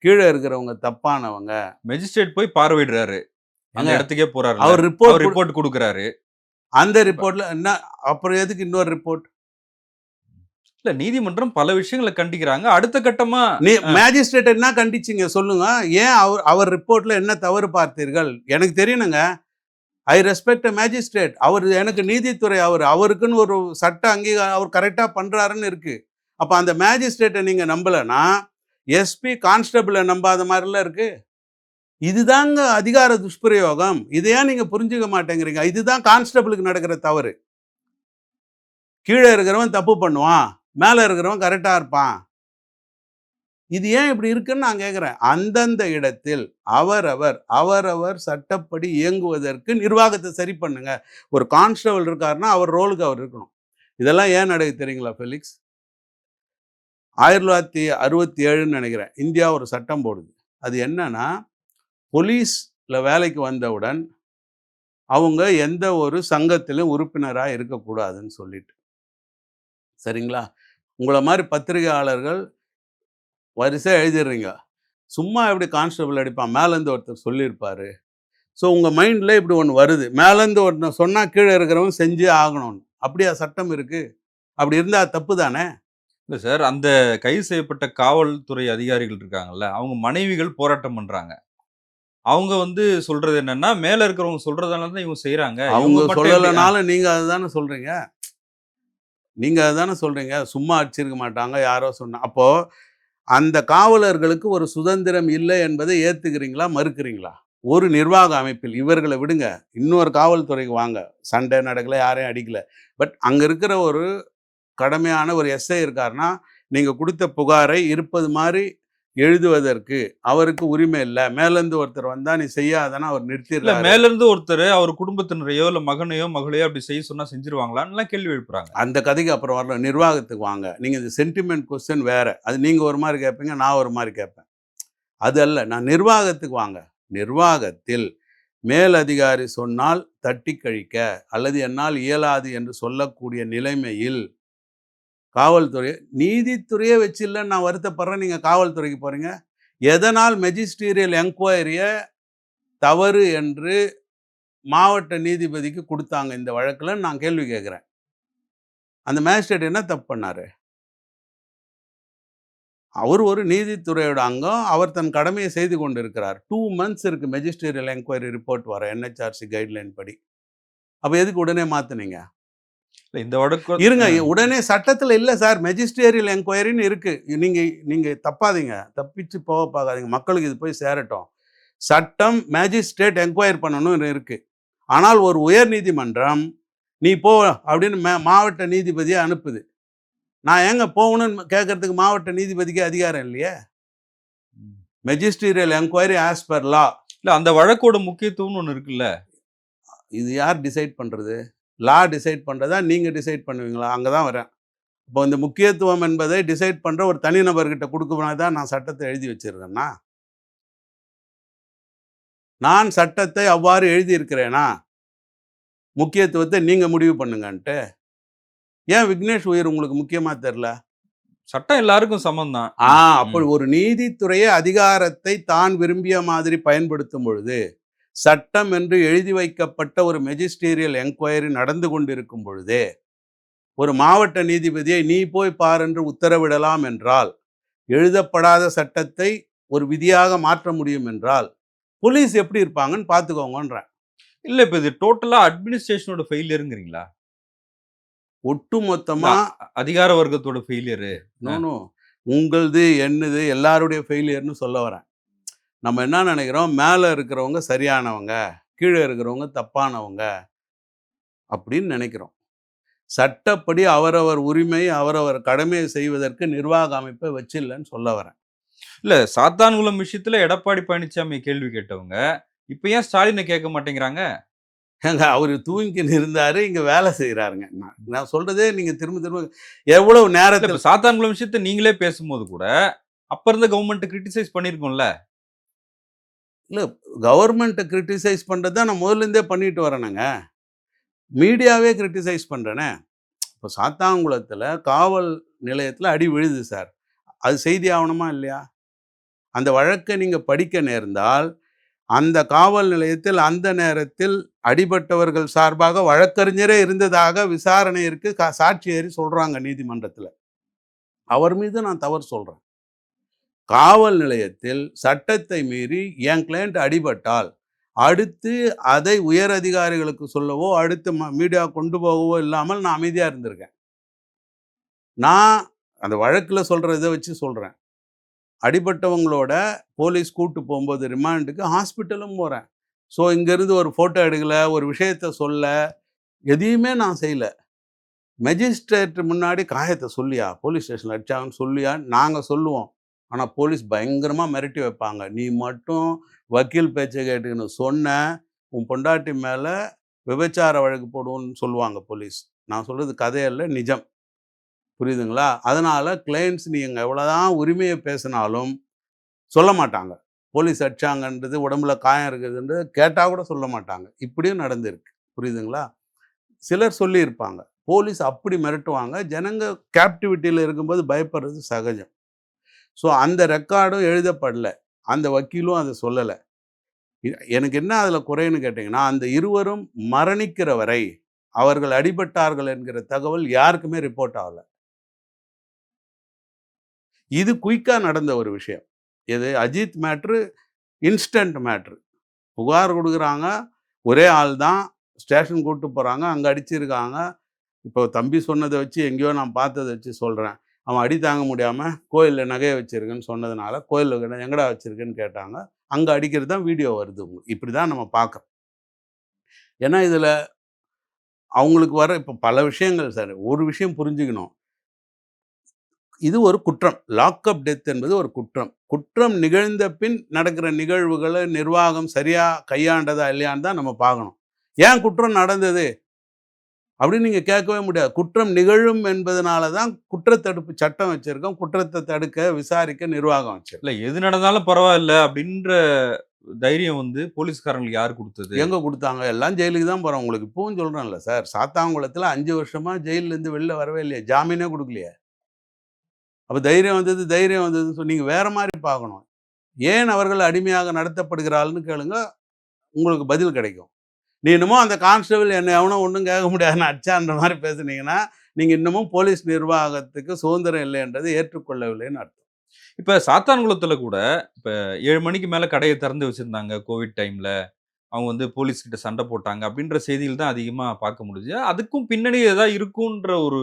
கீழே இருக்கிறவங்க தப்பானவங்க. மெஜிஸ்ட்ரேட் போய் பார்வையிடுறாரு, அந்த ஏங்க இடத்துக்கே போறாருல்ல, அவர் அவர் ரிப்போர்ட் ரிப்போர்ட் கொடுக்குறாரு. அந்த ரிப்போர்ட்ல என்ன, அப்புறம் எதுக்கு இன்னொரு ரிப்போர்ட்? இல்ல நீதிமன்றம் பல விஷயங்களை கண்டிக்கிறாங்க. அடுத்த கட்டமா நீ மேஜிஸ்ட்ரேட் என்ன கண்டிச்சிங்க சொல்லுங்க. ஏன் அவர் ரிப்போர்ட்ல என்ன தவறு பார்த்தீர்கள்? எனக்கு தெரியணுங்க. I respect a magistrate. அவர் எனக்கு நீதித்துறை, அவருக்குன்னு ஒரு சட்ட அங்கீகாரம் அவர் கரெக்டாக பண்ணுறாருன்னு இருக்கு. அப்போ அந்த மேஜிஸ்ட்ரேட்டை நீங்கள் நம்பலைன்னா எஸ்பி கான்ஸ்டபிளை நம்பாத மாதிரிலாம் இருக்கு. இதுதாங்க அதிகார துஷ்பிரயோகம். இதையா நீங்கள் புரிஞ்சுக்க மாட்டேங்கிறீங்க? இதுதான் கான்ஸ்டபிளுக்கு நடக்கிற தவறு. கீழே இருக்கிறவன் தப்பு பண்ணுவான், மேலே இருக்கிறவன் கரெக்டாக இருப்பான். இது ஏன் இப்படி இருக்குன்னு நான் கேட்குறேன். அந்தந்த இடத்தில் அவரவர் சட்டப்படி இயங்குவதற்கு நிர்வாகத்தை சரி பண்ணுங்க. ஒரு கான்ஸ்டபிள் இருக்காருன்னா அவர் ரோலுக்கு அவர் இருக்கணும். இதெல்லாம் ஏன் நடக்குது தெரியுங்களா ஃபெலிக்ஸ்? 1967ன்னு நினைக்கிறேன், இந்தியா ஒரு சட்டம் போடுது. அது என்னன்னா, போலீஸ்ல வேலைக்கு வந்தவுடன் அவங்க எந்த ஒரு சங்கத்திலும் உறுப்பினராக இருக்கக்கூடாதுன்னு சொல்லிட்டு. சரிங்களா? உங்களை மாதிரி பத்திரிகையாளர்கள் வரிசையாக எழுதிடுறீங்க. சும்மா எப்படி கான்ஸ்டபிள் அடிப்பான்? மேலேருந்து ஒருத்தர் சொல்லியிருப்பாரு. ஸோ உங்கள் மைண்டில் இப்படி ஒன்று வருது. மேலேருந்து ஒருத்தர் சொன்னால் கீழே இருக்கிறவன் செஞ்சே ஆகணும்னு. அப்படியா சட்டம் இருக்குது? அப்படி இருந்தால் தப்பு தானே? இல்ல சார், அந்த கைது செய்யப்பட்ட காவல்துறை அதிகாரிகள் இருக்காங்கல்ல, அவங்க மனைவிகள் போராட்டம் பண்றாங்க. அவங்க சொல்றது என்னன்னா, மேல இருக்கிறவங்க சொல்றதால தான் இவங்க செய்றாங்க. அவங்க இவங்க மட்டும் எப்படி சொல்லலைனாலும் நீங்கள் அதுதானே சொல்கிறீங்க. நீங்கள் அதுதானே சொல்கிறீங்க. சும்மா அடிச்சிருக்க மாட்டாங்க, யாரோ சொன்னா. அப்போது அந்த காவலர்களுக்கு ஒரு சுதந்திரம் இல்லை என்பதை ஏற்றுக்கிறீங்களா, மறுக்கிறீங்களா? ஒரு நிர்வாக அமைப்பில் இவர்களை விடுங்க, இன்னொரு காவல்துறைக்கு வாங்க. சண்டை நடக்கலை, யாரையும் அடிக்கலை. பட் அங்கே இருக்கிற ஒரு கடமையான ஒரு எஸ்ஐ இருக்காருன்னா, நீங்கள் கொடுத்த புகாரை இருப்பது மாதிரி எழுதுவதற்கு அவருக்கு உரிமை இல்லை. மேலேருந்து ஒருத்தர் வந்தால் நீ செய்யாதனா அவர் இல்ல நிறுத்திடுறாரு. மேல இருந்து ஒருத்தர் அவர் குடும்பத்தினரையோ இல்ல மகனையோ மகளையோ அப்படி செய்ய சொன்னா செஞ்சிருவாங்களான்னு கேள்வி எழுப்புறாங்க. அந்த கதைக்கு அப்புறம் வரல. நிர்வாகத்துக்கு வாங்க. நீங்கள் இந்த சென்டிமெண்ட் கொஸ்டின் வேறு. அது நீங்கள் ஒரு மாதிரி கேட்பீங்க, நான் ஒரு மாதிரி கேட்பேன். அது அல்ல. நான் நிர்வாகத்துக்கு வாங்க. நிர்வாகத்தில் மேலதிகாரி சொன்னால் தட்டி கழிக்க அல்லது என்னால் இயலாது என்று சொல்லக்கூடிய நிலைமையில் காவல்துறை, நீதித்துறையே வச்சு இல்லைன்னு நான் வருத்தப்படுறேன். நீங்கள் காவல்துறைக்கு போகிறீங்க. எதனால் மெஜிஸ்டீரியல் என்கொயரியை தவறு என்று மாவட்ட நீதிபதிக்கு கொடுத்தாங்க இந்த வழக்கில் நான் கேள்வி கேட்குறேன். அந்த மேஜிஸ்ட்ரேட் என்ன தப்பு பண்ணார்? அவர் ஒரு நீதித்துறையோட அங்கம். அவர் தன் கடமையை செய்து கொண்டு இருக்கிறார். 2 months இருக்குது மெஜிஸ்டீரியல் என்கொயரி ரிப்போர்ட் வர, NHRC கைட்லைன் படி. அப்போ எதுக்கு உடனே மாற்றினீங்க? இந்த வழக்கு இருங்க, உடனே சட்டத்தில் இல்லை சார். மெஜிஸ்டீரியல் என்கொயரின்னு இருக்குது. நீங்கள் தப்பாதீங்க, தப்பிச்சு போக பார்க்காதீங்க. மக்களுக்கு இது போய் சேரட்டும். சட்டம் மேஜிஸ்ட்ரேட் என்கொயர் பண்ணணும்னு இருக்குது. ஆனால் ஒரு உயர் நீதிமன்றம் நீ போ அப்படின்னு மாவட்ட நீதிபதியை அனுப்புது. நான் ஏங்க போகணும்னு கேட்கறதுக்கு மாவட்ட நீதிபதிக்கு அதிகாரம் இல்லையே. மெஜிஸ்டீரியல் என்கொயரி ஆஸ் பர் லா. இல்ல அந்த வழக்கோட முக்கியத்துவம்னு ஒன்று இருக்குல்ல. இது யார் டிசைட் பண்ணுறது? லா டிசைட் பண்ணுறதா நீங்கள் டிசைட் பண்ணுவீங்களா? அங்கே தான் வரேன். இப்போ இந்த முக்கியத்துவம் என்பதை டிசைட் பண்ணுற ஒரு தனிநபர்கிட்ட கொடுக்கணும் தான் நான் சட்டத்தை எழுதி வச்சிருக்கேன்னா? நான் சட்டத்தை அவ்வாறு எழுதியிருக்கிறேனா? முக்கியத்துவத்தை நீங்கள் முடிவு பண்ணுங்கன்ட்டு. ஏன் விக்னேஷ் உயிர் உங்களுக்கு முக்கியமாக தெரில? சட்டம் எல்லாருக்கும் சமம் தான். அப்படி ஒரு நீதித்துறையை அதிகாரத்தை தான் விரும்பிய மாதிரி பயன்படுத்தும் பொழுது, சட்டம் என்று எழுதி வைக்கப்பட்ட ஒரு மெஜிஸ்டீரியல் என்கொயரி நடந்து கொண்டிருக்கும் பொழுதே ஒரு மாவட்ட நீதிபதியை நீ போய் பார் என்று உத்தரவிடலாம் என்றால், எழுதப்படாத சட்டத்தை ஒரு விதியாக மாற்ற முடியும் என்றால் போலீஸ் எப்படி இருப்பாங்கன்னு பார்த்துக்கோங்கன்றேன். இல்ல இப்ப இது டோட்டலா அட்மினிஸ்ட்ரேஷனோட ஃபெயிலியருங்கிறீங்களா? ஒட்டுமொத்தமா அதிகார வர்க்கத்தோட ஃபெயிலியரு. நோ, உங்களது என்னது எல்லாருடைய ஃபெயிலியர்னு சொல்ல வரேன். நம்ம என்ன நினைக்கிறோம், மேலே இருக்கிறவங்க சரியானவங்க, கீழே இருக்கிறவங்க தப்பானவங்க அப்படின்னு நினைக்கிறோம். சட்டப்படி அவரவர் உரிமை, அவரவர் கடமையை செய்வதற்கு நிர்வாக அமைப்பை வச்சில்லைன்னு சொல்ல வரேன். இல்ல சாத்தான்குளம் விஷயத்துல எடப்பாடி பழனிசாமி கேள்வி கேட்டவங்க இப்ப ஏன் ஸ்டாலினை கேட்க மாட்டேங்கிறாங்க? ஏங்க அவர் தூங்கின்னு இருந்தாரு, இங்க வேலை செய்கிறாருங்க. நான் சொல்றதே நீங்க திரும்ப திரும்ப எவ்வளவு நேரத்தில் சாத்தான்குளம் விஷயத்தை நீங்களே பேசும்போது கூட அப்ப இருந்த கவர்மெண்ட் கிரிட்டிசைஸ் பண்ணிருக்கோம்ல. இல்லை, கவர்மெண்ட்டை கிரிட்டிசைஸ் பண்ணுறது தான் நான் முதல்லேருந்தே பண்ணிட்டு வரேனுங்க. மீடியாவே கிரிட்டிசைஸ் பண்ணுறேனே. இப்போ சாத்தான்குளத்தில் காவல் நிலையத்தில் அடி விழுது சார், அது செய்தி ஆவணமா இல்லையா? அந்த வழக்கை நீங்கள் படிக்க நேர்ந்தால் அந்த காவல் நிலையத்தில் அந்த நேரத்தில் அடிபட்டவர்கள் சார்பாக வழக்கறிஞரே இருந்ததாக விசாரணையிற்கு சாட்சி ஏறி சொல்கிறாங்க நீதிமன்றத்தில். அவர் மீது நான் தவறு சொல்கிறேன். காவல் நிலையத்தில் சட்டத்தை மீறி என் கிளையண்ட் அடிபட்டால் அடுத்து அதை உயர் அதிகாரிகளுக்கு சொல்லவோ அடுத்து மீடியா கொண்டு போகவோ இல்லாமல் நான் அமைதியாக இருந்திருக்கேன். நான் அந்த வழக்கில் சொல்கிறத வச்சு சொல்கிறேன். அடிபட்டவங்களோட போலீஸ் கூட்டு போகும்போது ரிமாண்டுக்கு ஹாஸ்பிட்டலும் போகிறேன். ஸோ இங்கேருந்து ஒரு ஃபோட்டோ எடுக்கலை, ஒரு விஷயத்த சொல்ல, எதையுமே நான் செய்யலை. மெஜிஸ்ட்ரேட் முன்னாடி காயத்தை சொல்லியா, போலீஸ் ஸ்டேஷனில் அடிச்சாங்கன்னு சொல்லியா, நாங்கள் சொல்லுவோம். ஆனால் போலீஸ் பயங்கரமாக மிரட்டி வைப்பாங்க. நீ மட்டும் வக்கீல் பேச்சை கேட்டுக்கின்னு சொன்ன, உன் பொண்டாட்டி மேலே விபச்சார வழக்கு போடுவோன்னு சொல்லுவாங்க போலீஸ். நான் சொல்கிறது கதையல்ல, நிஜம். புரியுதுங்களா? அதனால் கிளைண்ட்ஸ் நீங்கள் எவ்வளோதான் உரிமையை பேசினாலும் சொல்ல மாட்டாங்க. போலீஸ் அடிச்சாங்கன்றது, உடம்புல காயம் இருக்குதுன்றது கேட்டால் கூட சொல்ல மாட்டாங்க. இப்படியும் நடந்திருக்கு. புரியுதுங்களா? சிலர் சொல்லியிருப்பாங்க. போலீஸ் அப்படி மிரட்டுவாங்க. ஜனங்க கேப்டிவிட்டியில் இருக்கும்போது பயப்படுறது சகஜம். ஸோ அந்த ரெக்கார்டும் எழுதப்படல. அந்த வக்கீலும் அதை சொல்லலை. எனக்கு என்ன அதில் குறைன்னு கேட்டிங்கன்னா, அந்த இருவரும் மரணிக்கிற வரை அவர்கள் அடிபட்டார்கள் என்கிற தகவல் யாருக்குமே ரிப்போர்ட் ஆகலை. இது குயிக்காக நடந்த ஒரு விஷயம். இது அஜித் மேட்ரு இன்ஸ்டன்ட் மேட்ரு. புகார் கொடுக்குறாங்க, ஒரே ஆள் தான், ஸ்டேஷன் கூப்பிட்டு போகிறாங்க, அங்கே அடிச்சிருக்காங்க. இப்போ தம்பி சொன்னதை வச்சு எங்கேயோ நான் பார்த்ததை வச்சு சொல்கிறேன். அவன் அடி தாங்க முடியாமல் கோயிலில் நகையை வச்சுருக்குன்னு சொன்னதுனால கோயிலில் எங்கடா வச்சுருக்குன்னு கேட்டாங்க. அங்கே அடிக்கிறது தான் வீடியோ வருது உங்களுக்கு. இப்படி தான் நம்ம பார்க்குறோம். ஏன்னா இதில் அவங்களுக்கு வர இப்போ பல விஷயங்கள் சார். ஒரு விஷயம் புரிஞ்சுக்கணும். இது ஒரு குற்றம். லாக்அப் டெத் என்பது ஒரு குற்றம். குற்றம் நிகழ்ந்த பின் நடக்கிற நிகழ்வுகளை நிர்வாகம் சரியாக கையாண்டதா இல்லையான்னு தான் நம்ம பார்க்கணும். ஏன் குற்றம் நடந்தது அப்படின்னு நீங்கள் கேட்கவே முடியாது. குற்றம் நிகழும் என்பதனால தான் குற்றத்தடுப்பு சட்டம் வச்சுருக்கோம். குற்றத்தை தடுக்க, விசாரிக்க நிர்வாகம் வச்சிருக்கோம். இல்லை, எது நடந்தாலும் பரவாயில்ல அப்படின்ற தைரியம் வந்து போலீஸ்காரங்களுக்கு யார் கொடுத்தது? எங்கே கொடுத்தாங்க? எல்லாம் ஜெயிலுக்கு தான் போகிறோம். உங்களுக்கு இப்பவும் சொல்கிறேன்ல சார், சாத்தான்குளத்தில் 5 வருஷமாக ஜெயிலேருந்து வெளில வரவே இல்லையே, ஜாமீனே கொடுக்கலையே. அப்போ தைரியம் வந்ததுன்னு சொல்லி நீங்கள் வேறு மாதிரி பார்க்கணும். ஏன் அவர்கள் அடிமையாக நடத்தப்படுகிறாள்னு கேளுங்க, உங்களுக்கு பதில் கிடைக்கும். நீ இன்னமும் அந்த கான்ஸ்டபிள் என்னை எவனும் ஒன்றும் கேட்க முடியாதுன்னு அடிச்சான்ற மாதிரி பேசுனீங்கன்னா, நீங்கள் இன்னமும் போலீஸ் நிர்வாகத்துக்கு சுதந்திரம் இல்லைன்றதை ஏற்றுக்கொள்ளவில்லைன்னு அர்த்தம். இப்போ சாத்தான்குளத்தில் கூட இப்போ 7 மணிக்கு மேலே கடையை திறந்து வச்சுருந்தாங்க கோவிட் டைமில். அவங்க வந்து போலீஸ்கிட்ட சண்டை போட்டாங்க அப்படின்ற செய்திகள் தான் அதிகமாக பார்க்க முடியுது. அதுக்கும் பின்னணி ஏதாவது இருக்குன்ற ஒரு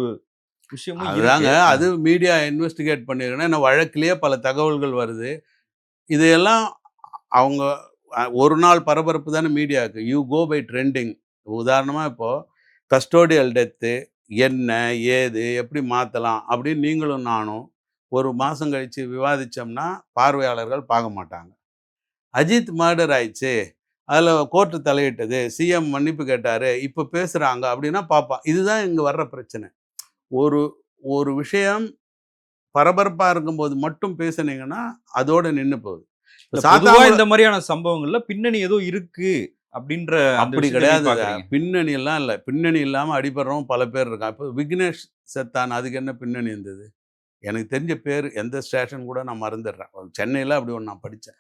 விஷயமும் அதுதாங்க, இருக்கு. அது மீடியா இன்வெஸ்டிகேட் பண்ணிருக்கேன். ஏன்னா வழக்கிலேயே பல தகவல்கள் வருது. இதையெல்லாம் அவங்க ஒரு நாள் பரபரப்பு தானே மீடியாவுக்கு. You go by trending. உதாரணமாக இப்போது கஸ்டோடியல் டெத்து என்ன, ஏது, எப்படி மாற்றலாம் அப்படின்னு நீங்களும் நானும் ஒரு மாதம் கழித்து விவாதித்தோம்னா பார்வையாளர்கள் பார்க்க மாட்டாங்க. அஜித் மர்டர் ஆயிடுச்சு, அதில் கோர்ட்டு தலையிட்டது, சிஎம் மன்னிப்பு கேட்டார், இப்போ பேசுகிறாங்க அப்படின்னா பார்ப்பான். இதுதான் இங்கே வர்ற பிரச்சனை. ஒரு ஒரு விஷயம் பரபரப்பாக இருக்கும்போது மட்டும் பேசுனீங்கன்னா அதோடு நின்று போகுது. பொதுவா இந்த மாதிரியான சம்பவங்கள்ல பின்னணி ஏதோ இருக்கு அப்படின்ற அப்படி கிடையாது. பின்னணி எல்லாம் இல்லை. பின்னணி இல்லாமல் அடிபடுறவங்க பல பேர் இருக்கான். இப்போ விக்னேஷ் செத்தான், அதுக்கு என்ன பின்னணி இருந்தது? எனக்கு தெரிஞ்ச பேர் எந்த ஸ்டேஷன் கூட நான் மறந்துடுறேன். சென்னையில் அப்படி ஒன்று நான் படித்தேன்.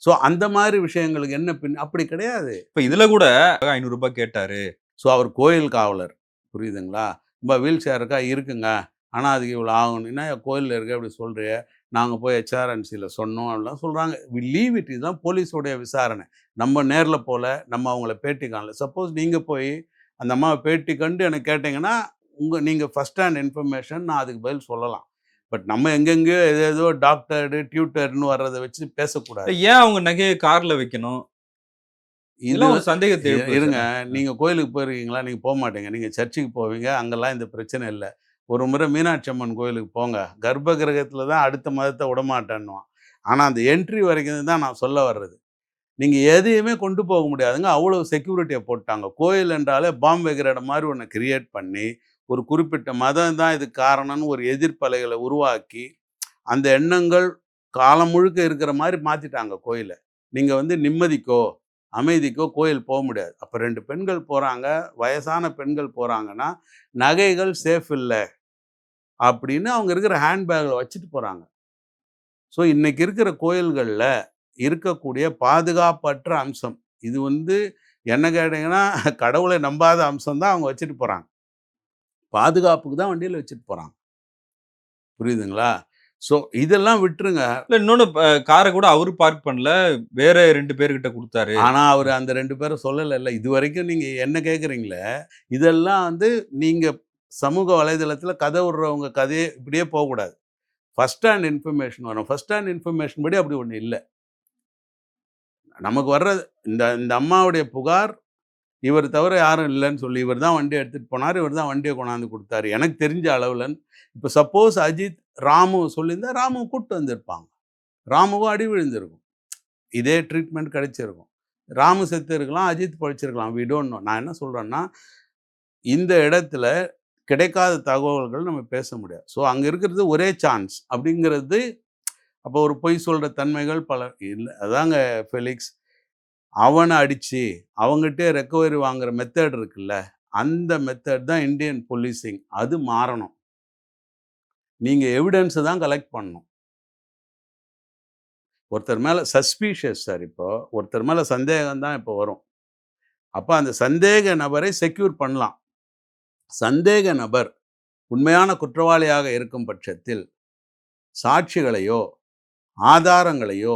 ஸோ அந்த மாதிரி விஷயங்களுக்கு என்ன அப்படி கிடையாது. இப்போ இதில் கூட ₹500 கேட்டார். ஸோ அவர் கோயில் காவலர், புரியுதுங்களா? இப்போ வீல் சேர் இருக்கா? இருக்குங்க, ஆனால் அதுக்கு இவ்வளோ ஆகணும். என்ன கோயிலில் இருக்க அப்படி சொல்கிறிய? நாங்கள் போய் ஹெச்ஆர்என்சியில் சொன்னோம் அப்படிலாம் சொல்கிறாங்க. Leave it. இதுதான் போலீஸோடைய விசாரணை. நம்ம நேரில் போல, நம்ம அவங்கள பேட்டி காணல. சப்போஸ் நீங்கள் போய் அந்த அம்மாவை பேட்டி கண்டு எனக்கு கேட்டிங்கன்னா, நீங்கள் ஃபஸ்ட் ஹேண்ட் இன்ஃபர்மேஷன், நான் அதுக்கு பதில் சொல்லலாம். பட் நம்ம எங்கெங்கேயோ ஏதேதோ டாக்டரு டியூட்டர்னு வர்றதை வச்சு பேசக்கூடாது. ஏன் அவங்க நகையை காரில் வைக்கணும்? இதெல்லாம் ஒரு சந்தேகத்தை இருங்க. நீங்கள் கோயிலுக்கு போயிருக்கீங்களா? நீங்கள் போக மாட்டீங்க. நீங்கள் சர்ச்சுக்கு போவீங்க. அங்கெல்லாம் இந்த பிரச்சனை இல்லை. ஒரு முறை மீனாட்சி அம்மன் கோயிலுக்கு போங்க. கர்ப்ப கிரகத்தில் தான் அடுத்த மதத்தை விடமாட்டேன்னுவான். ஆனால் அந்த என்ட்ரி வரைக்கும் தான் நான் சொல்ல வர்றது. நீங்கள் எதையுமே கொண்டு போக முடியாதுங்க. அவ்வளோ செக்யூரிட்டியை போட்டாங்க. கோயில் என்றாலே பாம்பு வைக்கிற இடம் மாதிரி ஒன்று கிரியேட் பண்ணி, ஒரு குறிப்பிட்ட மதம் தான் இதுக்கு காரணம்னு ஒரு எதிர்ப்பலைகளை உருவாக்கி, அந்த எண்ணங்கள் காலம் முழுக்க இருக்கிற மாதிரி மாற்றிட்டாங்க கோயிலை. நீங்கள் வந்து நிம்மதிக்கோ அமைதிக்கோ கோயில் போக முடியாது. அப்போ 2 பெண்கள் போகிறாங்க, வயசான பெண்கள் போகிறாங்கன்னா நகைகள் சேஃப் இல்லை அப்படின்னு அவங்க இருக்கிற ஹேண்ட்பேக்கில் வச்சுட்டு போகிறாங்க. ஸோ இன்னைக்கு இருக்கிற கோயில்களில் இருக்கக்கூடிய பாதுகாப்பற்ற அம்சம் இது வந்து என்ன கேட்டிங்கன்னா கடவுளை நம்பாத அம்சம் தான் அவங்க வச்சுட்டு போகிறாங்க. பாதுகாப்புக்கு தான் வண்டியில் வச்சுட்டு போகிறாங்க. புரியுதுங்களா? ஸோ இதெல்லாம் விட்டுருங்க. இல்ல இன்னொன்னு காரை கூட அவரு பார்க் பண்ணல. வேற 2 பேர்கிட்ட குடுத்தாரு. ஆனா அவரு அந்த 2 பேரும் சொல்லலைல்ல. இதுவரைக்கும் நீங்க என்ன கேட்குறீங்களே, இதெல்லாம் வந்து நீங்க சமூக வலைதளத்தில கதை விடுறவங்க கதையே இப்படியே போகக்கூடாது. ஃபர்ஸ்ட் ஹேண்ட் இன்ஃபர்மேஷன் வரும். ஃபர்ஸ்ட் ஹேண்ட் இன்ஃபர்மேஷன் படி அப்படி ஒண்ணு இல்ல. நமக்கு வர்ற இந்த இந்த அம்மாவுடைய புகார், இவர் தவிர யாரும் இல்லன்னு சொல்லி, இவர் தான் வண்டிய எடுத்துட்டு போனாரு. இவர் தான் வண்டிய கொண்டாந்து குடுத்தாரு. எனக்கு தெரிஞ்ச அளவுலன்னு. இப்ப சப்போஸ் அஜித், ராமு சொல்லியிருந்தா, ராமுவ கூட்டு வந்திருப்பாங்க. ராமுவும் அடி விழுந்திருக்கும். இதே ட்ரீட்மெண்ட் கிடைச்சிருக்கும். ராமு செத்து இருக்கலாம், அஜித் பொழைச்சிருக்கலாம். We don't know. நான் என்ன சொல்றேன்னா, இந்த இடத்துல கிடைக்காத தகவல்கள் நம்ம பேச முடியாது. ஸோ அங்க இருக்கிறது ஒரே சான்ஸ் அப்படிங்கிறது அப்போ ஒரு பொய் சொல்ற தன்மைகள் பல இல்ல. அதாங்க ஃபெலிக்ஸ். அவன அடிச்சு, அவங்ககிட்டயே ரெக்கவரி வாங்குற மெத்தட் இருக்குல்ல, அந்த மெத்தட் தான் இந்தியன் போலீசிங். அது மாறணும். நீங்க எவிடன்ஸ தான் கலெக்ட் பண்ணணும். ஒருத்தர் மேல சஸ்பீஷியஸ் சார் இப்போ. ஒருத்தர் மேல சந்தேகம் தான் இப்போ வரும். அப்ப அந்த சந்தேக நபரை செக்யூர் பண்ணலாம். சந்தேக நபர் உண்மையான குற்றவாளியாக இருக்கும் பட்சத்தில் சாட்சிகளையோ, ஆதாரங்களையோ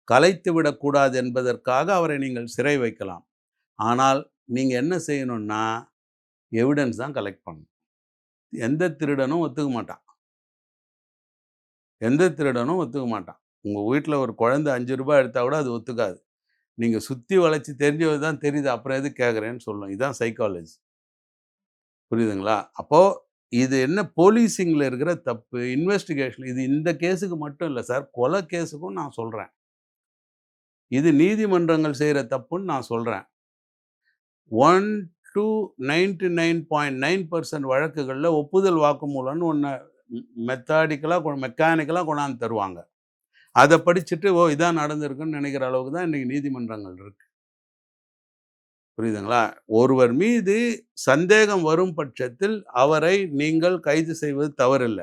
கலைத்து விடக்கூடாது என்பதற்காக அவரை நீங்கள் சிறை வைக்கலாம். ஆனால் நீங்க என்ன செய்யணும்னா, எவிடன்ஸ் தான் கலெக்ட் பண்ணணும். எந்த திருடனும் ஒத்துக்க மாட்டான். எந்த திருடனும் ஒத்துக்க மாட்டான். உங்க வீட்ல ஒரு குழந்தை ரூ. 5 எடுத்தா கூட அது ஒத்துக்காது. நீங்க சுத்தி வளைச்சு தெரிஞ்சது தான் தெரியுது. அப்புறம் எதுக்கு கேட்குறேன்னு சொல்லும். இதான் சைக்காலஜி. புரியுதுங்களா? அப்போ இது என்ன போலீசிங்ல இருக்கிற தப்பு, இன்வெஸ்டிகேஷன் இது இந்த கேஸுக்கு மட்டும் இல்ல சார். கொலை கேஸுக்கும் நான் சொல்றேன். இது நீதிமன்றங்கள் செய்ற தப்புன்னு நான் சொல்றேன். 1 to 99.9% வழக்குகள்ல ஒப்புதல் வாக்குமூலம்னு ஒண்ண மெக்கானிக்கலா கொண்டாந்து தருவாங்க. அத படிச்சுட்டு, ஓ! இதான் நடந்திருக்குன்னு நினைக்கிற அளவுக்கு தான் இன்னைக்கு நீதிமன்றங்கள் இருக்கு. புரியுதுங்களா? ஒருவர் மீது சந்தேகம் வரும் பட்சத்தில் அவரை நீங்கள் கைது செய்வது தவறில்ல.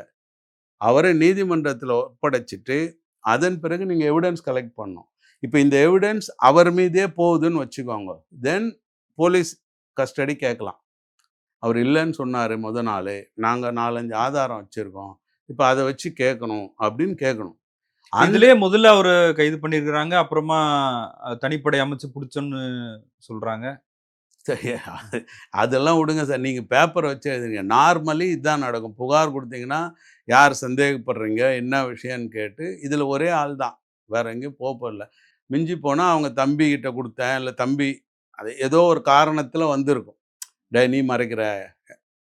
அவரை நீதிமன்றத்தில ஒப்படைச்சுட்டு, அதன் பிறகு நீங்க எவிடன்ஸ் கலெக்ட் பண்ணணும். இப்ப இந்த எவிடன்ஸ் அவர் மீதே போகுதுன்னு வச்சுக்கோங்க. தென் போலீஸ் கஸ்டடி கேட்கலாம். அவர் இல்லன்னு சொன்னாரு நாளு. நாங்க 4, 5 ஆதாரம் வச்சிருக்கோம். இப்ப அத வச்சு கேட்கணும் அப்படின்னு கேட்கணும். இதுலயே முதல்ல அவர கைது பண்ணியிருக்கிறாங்க. அப்புறமா தனிப்படை அமைச்சு புடிச்சோன்னு சொல்றாங்க. சரி. அதெல்லாம் விடுங்க சார். நீங்க பேப்பர் வச்சு எழுதுங்க. நார்மலி இதான் நடக்கும். புகார் குடுத்தீங்கன்னா, யார் சந்தேகப்படுறீங்க? என்ன விஷயம்னு கேட்டு, இதில ஒரே ஆள் தான். வேற எங்கேயும் போறதில்ல. மிஞ்சி போனா அவங்க தம்பிகிட்ட குடுத்தேன். இல்ல தம்பி அது ஏதோ ஒரு காரணத்தில வந்திருக்கும். டேய் நீ மறைக்கிற.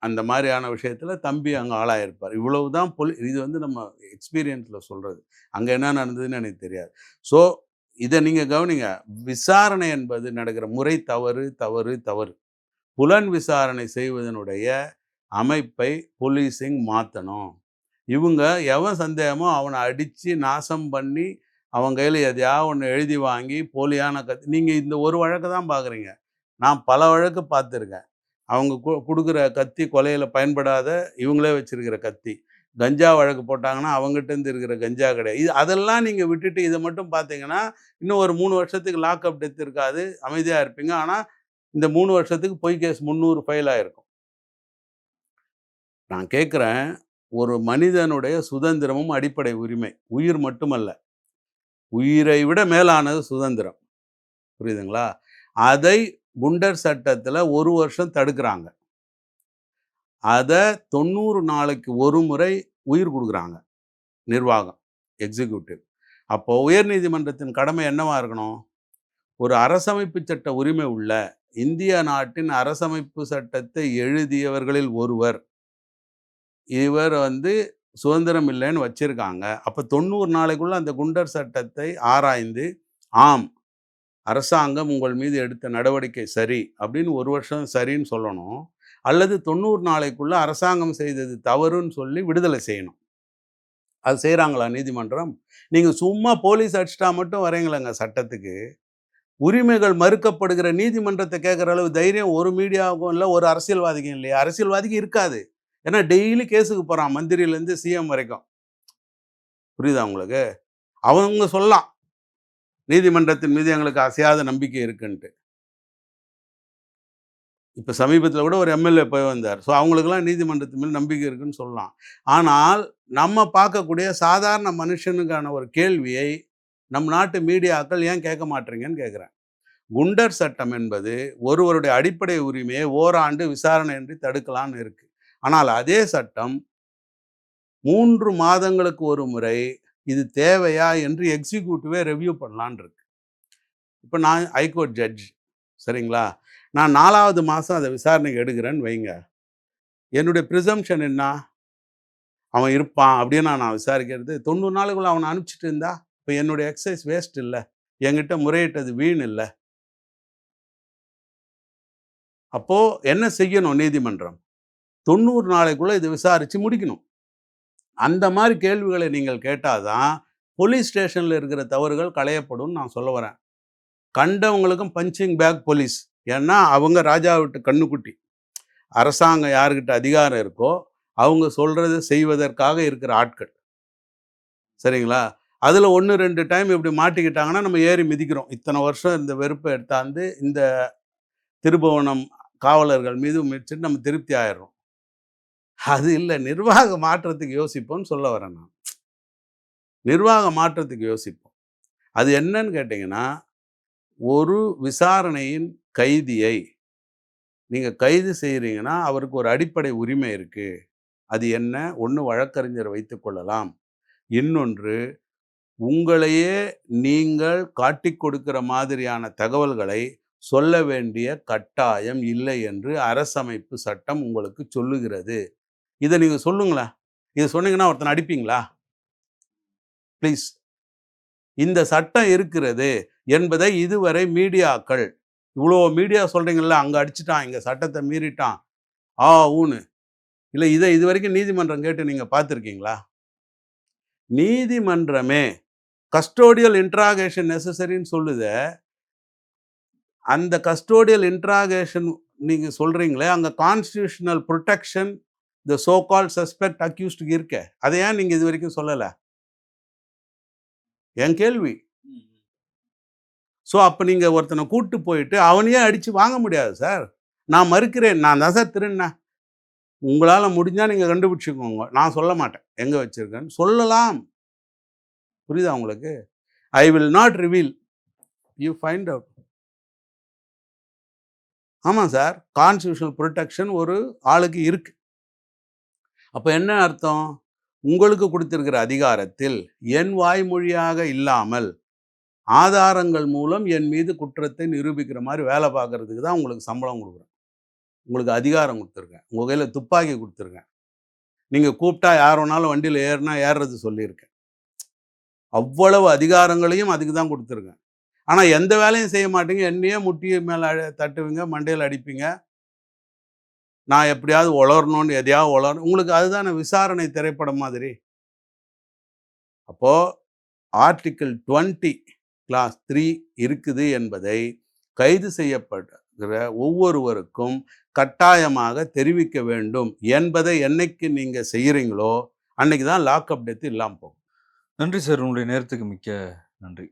அந்த மாரியான விஷயத்தில தம்பி அங்க ஆளாயிருப்பார். இவ்வளவு தான் இது வந்து நம்ம எக்ஸ்பீரியன்ஸ்ல சொல்றது. அங்க என்ன நடந்ததுன்னு எனக்கு தெரியாது. ஸோ இத நீங்க கவனிங்க. விசாரணை என்பது நடக்கிற முறை தவறு, தவறு, தவறு. புலன் விசாரணை செய்வதனுடைய அமைப்பை போலீசிங் மாத்தணும். இவங்க எவன் சந்தேகமோ அவன அடிச்சு நாசம் பண்ணி, அவன் கையில எதையாவது ஒண்ணு எழுதி வாங்கி போலியான நீங்க இந்த ஒரு வழக்க தான் பார்க்குறீங்க. நான் பல வழக்கு பார்த்துருக்கேன். அவங்க குடுக்குற கத்தி கொலையில பயன்படாத இவங்களே வச்சிருக்கிற கத்தி. கஞ்சா வழக்கு போட்டாங்கன்னா, அவங்ககிட்டேருந்து இருக்கிற கஞ்சா கிடையாது. அதெல்லாம் நீங்க விட்டுட்டு இத மட்டும் பார்த்தீங்கன்னா, இன்னும் ஒரு 3 வருஷத்துக்கு லாக்அப் டெத் இருக்காது. அமைதியா இருப்பீங்க. ஆனா, இந்த 3 வருஷத்துக்கு பொய் கேஸ் 300 ஃபைல் ஆயிருக்கும். நான் கேட்கிறேன், ஒரு மனிதனுடைய சுதந்திரமும் அடிப்படை உரிமை. உயிர் மட்டுமல்ல. உயிரை விட மேலானது சுதந்திரம். புரியுதுங்களா? அதை குண்டர் சட்டத்தில 1 வருஷம் தடுக்குறாங்க. அத 90 நாளைக்கு ஒரு முறை உயிர் குடுக்குறாங்க. நிர்வாகம், எக்ஸிக்யூட்டிவ். அப்போ உயர்நீதிமன்றத்தின் கடமை என்னவா இருக்கணும்? ஒரு அரசமைப்பு சட்ட உரிமை உள்ள இந்திய நாட்டின் அரசமைப்பு சட்டத்தை எழுதியவர்களில் ஒருவர். இவர் வந்து சுதந்திரம் இல்லைன்னு வச்சிருக்காங்க. அப்ப 90 நாளைக்குள்ள அந்த குண்டர் சட்டத்தை ஆராய்ந்து, ஆம் அரசாங்கம் உங்கள் மீது எடுத்த நடவடிக்கை சரி அப்படின்னு 1 வருஷம் சரின்னு சொல்லணும். அல்லது 90 நாளைக்குள்ள அரசாங்கம் செய்தது தவறுன்னு சொல்லி விடுதலை செய்யணும். அது செய்றாங்களா நீதிமன்றம்? நீங்க சும்மா போலீஸ் அடிச்சிட்டா மட்டும் வரீங்களேங்க சட்டத்துக்கு. உரிமைகள் மறுக்கப்படுகிற நீதிமன்றத்தை கேட்குற அளவு தைரியம் ஒரு மீடியாவுக்கும் இல்லை, ஒரு அரசியல்வாதிக்கும் இல்லையா? அரசியல்வாதிக்கு இருக்காது. ஏன்னா டெய்லி கேஸுக்கு போகிறான், மந்திரியிலேருந்து சிஎம் வரைக்கும். புரியுதா உங்களுக்கு? அவங்க சொல்லலாம் நீதிமன்றத்தின் மீது எங்களுக்கு அசையாத நம்பிக்கை இருக்குன்ட்டு. இப்போ சமீபத்தில் கூட ஒரு எம்எல்ஏ போய் வந்தார். ஸோ அவங்களுக்கெல்லாம் நீதிமன்றத்தின் மேல் நம்பிக்கை இருக்குன்னு சொல்லலாம். ஆனால் நம்ம பார்க்கக்கூடிய சாதாரண மனுஷனுக்கான ஒரு கேள்வியை நம் நாட்டு மீடியாக்கள் ஏன் கேட்க மாட்டீங்கன்னு கேட்குறேன். குண்டர் சட்டம் என்பது ஒருவருடைய அடிப்படை உரிமையை ஓராண்டு விசாரணையின்றி தடுக்கலான்னு இருக்கு. ஆனால் அதே சட்டம் 3 மாதங்களுக்கு ஒரு முறை இது தேவையா என்று எக்ஸிக்யூட்டிவே ரிவ்யூ பண்ணலான் இருக்கு. இப்போ நான் ஹைகோர்ட் ஜட்ஜ், சரிங்களா? நான் 4வது மாதம் அதை விசாரணைக்கு எடுக்கிறேன்னு வைங்க. என்னுடைய ப்ரிசம்ஷன் என்ன? அவன் இருப்பான் அப்படின்னு நான் விசாரிக்கிறது. 90 நாளுக்குள்ள அவனை அனுப்பிச்சிட்டு இருந்தா இப்போ என்னுடைய எக்ஸசைஸ் வேஸ்ட் இல்லை, என்கிட்ட முறையிட்டது வீண் இல்லை. அப்போது என்ன செய்யணும் நீதிமன்றம்? 90 நாளைக்குள்ளே இதை விசாரித்து முடிக்கணும். அந்த மாதிரி கேள்விகளை நீங்கள் கேட்டால் தான் போலீஸ் ஸ்டேஷனில் இருக்கிற தவறுகள் களையப்படும் நான் சொல்ல வரேன். கண்டவங்களுக்கும் பஞ்சிங் பேக் போலீஸ். ஏன்னா அவங்க ராஜா விட்டு கண்ணுக்குட்டி. அரசாங்கம் யாருக்கிட்ட அதிகாரம் இருக்கோ அவங்க சொல்கிறது செய்வதற்காக இருக்கிற ஆட்கள், சரிங்களா? அதில் 1-2 டைம் இப்படி மாட்டிக்கிட்டாங்கன்னா நம்ம ஏறி மிதிக்கிறோம். இத்தனை வருஷம் இந்த வெறுப்பை எடுத்தாந்து இந்த திருபுவனம் காவலர்கள் மீது மிதிச்சுட்டு நம்ம திருப்தி ஆயிடுறோம். அது இல்லை, நிர்வாக மாற்றத்துக்கு யோசிப்போம்னு சொல்ல வரேன் நான். நிர்வாக மாற்றத்துக்கு யோசிப்போம். அது என்னன்னு கேட்டிங்கன்னா, ஒரு விசாரணையின் கைதியை நீங்கள் கைது செய்கிறீங்கன்னா அவருக்கு ஒரு அடிப்படை உரிமை இருக்குது. அது என்ன? ஒன்று வழக்கறிஞர் வைத்து கொள்ளலாம், இன்னொன்று உங்களையே நீங்கள் காட்டிக் கொடுக்கிற மாதிரியான தகவல்களை சொல்ல வேண்டிய கட்டாயம் இல்லை என்று அரசமைப்பு சட்டம் உங்களுக்கு சொல்லுகிறது. இதை நீங்கள் சொல்லுங்களேன். இதை சொன்னீங்கன்னா ஒருத்தனை அடிப்பீங்களா? ப்ளீஸ். இந்த சட்டம் இருக்கிறது என்பதை இதுவரை மீடியாக்கள், இவ்வளோ மீடியா சொல்கிறீங்கள, அங்கே அடிச்சிட்டான், இங்கே சட்டத்தை மீறிட்டான், ஊன்னு இல்லை, இதை இது வரைக்கும் நீதிமன்றம் கேட்டு நீங்கள் பார்த்துருக்கீங்களா? நீதிமன்றமே கஸ்டோடியல் இன்ட்ராகேஷன் நெசசரின்னு சொல்லுது. அந்த கஸ்டோடியல் இன்ட்ராகேஷன் நீங்கள் சொல்கிறீங்களே, அங்கே constitutional protection the so call suspect அக்யூஸ்டுக்கு இருக்க. அதை ஏன் நீங்கள் இது வரைக்கும் சொல்லலை? என் கேள்வி. ஸோ அப்போ நீங்கள் ஒருத்தனை கூப்பிட்டு போயிட்டு அவனையே அடித்து வாங்க முடியாது சார். நான் மறுக்கிறேன், நான் தான் சார் திருடினேன், உங்களால் முடிஞ்சால் நீங்கள் கண்டுபிடிச்சிக்கோங்க, நான் சொல்ல மாட்டேன் எங்கே வச்சுருக்கேன்னு சொல்லலாம். புரியுதா உங்களுக்கு? I will not reveal, you find out. ஆமாம் சார், கான்ஸ்டியூஷனல் ப்ரொடெக்ஷன் ஒரு ஆளுக்கு இருக்கு. அப்போ என்ன அர்த்தம்? உங்களுக்கு கொடுத்திருக்கிற அதிகாரத்தில் என் வாய்மொழியாக இல்லாமல் ஆதாரங்கள் மூலம் என் மீது குற்றத்தை நிரூபிக்கிற மாதிரி வேலை பார்க்கறதுக்கு தான் உங்களுக்கு சம்பளம் கொடுக்குறேன், உங்களுக்கு அதிகாரம் கொடுத்துருக்கேன், உங்கள் கையில் துப்பாக்கி கொடுத்துருக்கேன். நீங்கள் கூப்பிட்டா யார் வேணாலும் வண்டியில் ஏறினா ஏறுறது சொல்லியிருக்கேன். அவ்வளவு அதிகாரங்களையும் அதுக்கு தான் கொடுத்துருக்கேன். ஆனால் எந்த வேலையும் செய்ய மாட்டீங்க, என்னையே முட்டி மேலே தட்டுவீங்க, மண்டையில் அடிப்பீங்க, நான் எப்படியாவது உளரணும்னு எதையாவது உளரணும். உங்களுக்கு அதுதானே விசாரணை திரைப்படம் மாதிரி. அப்போது ஆர்டிக்கிள் 20 கிளாஸ் 3 இருக்குது என்பதை கைது செய்யப்படுகிற ஒவ்வொருவருக்கும் கட்டாயமாக தெரிவிக்க வேண்டும் என்பதை என்னைக்கு நீங்கள் செய்கிறீங்களோ அன்னைக்கு தான் லாக்அப் டெத் இல்லாமல் போகும். நன்றி சார், உங்களுடைய நேரத்துக்கு மிக்க நன்றி.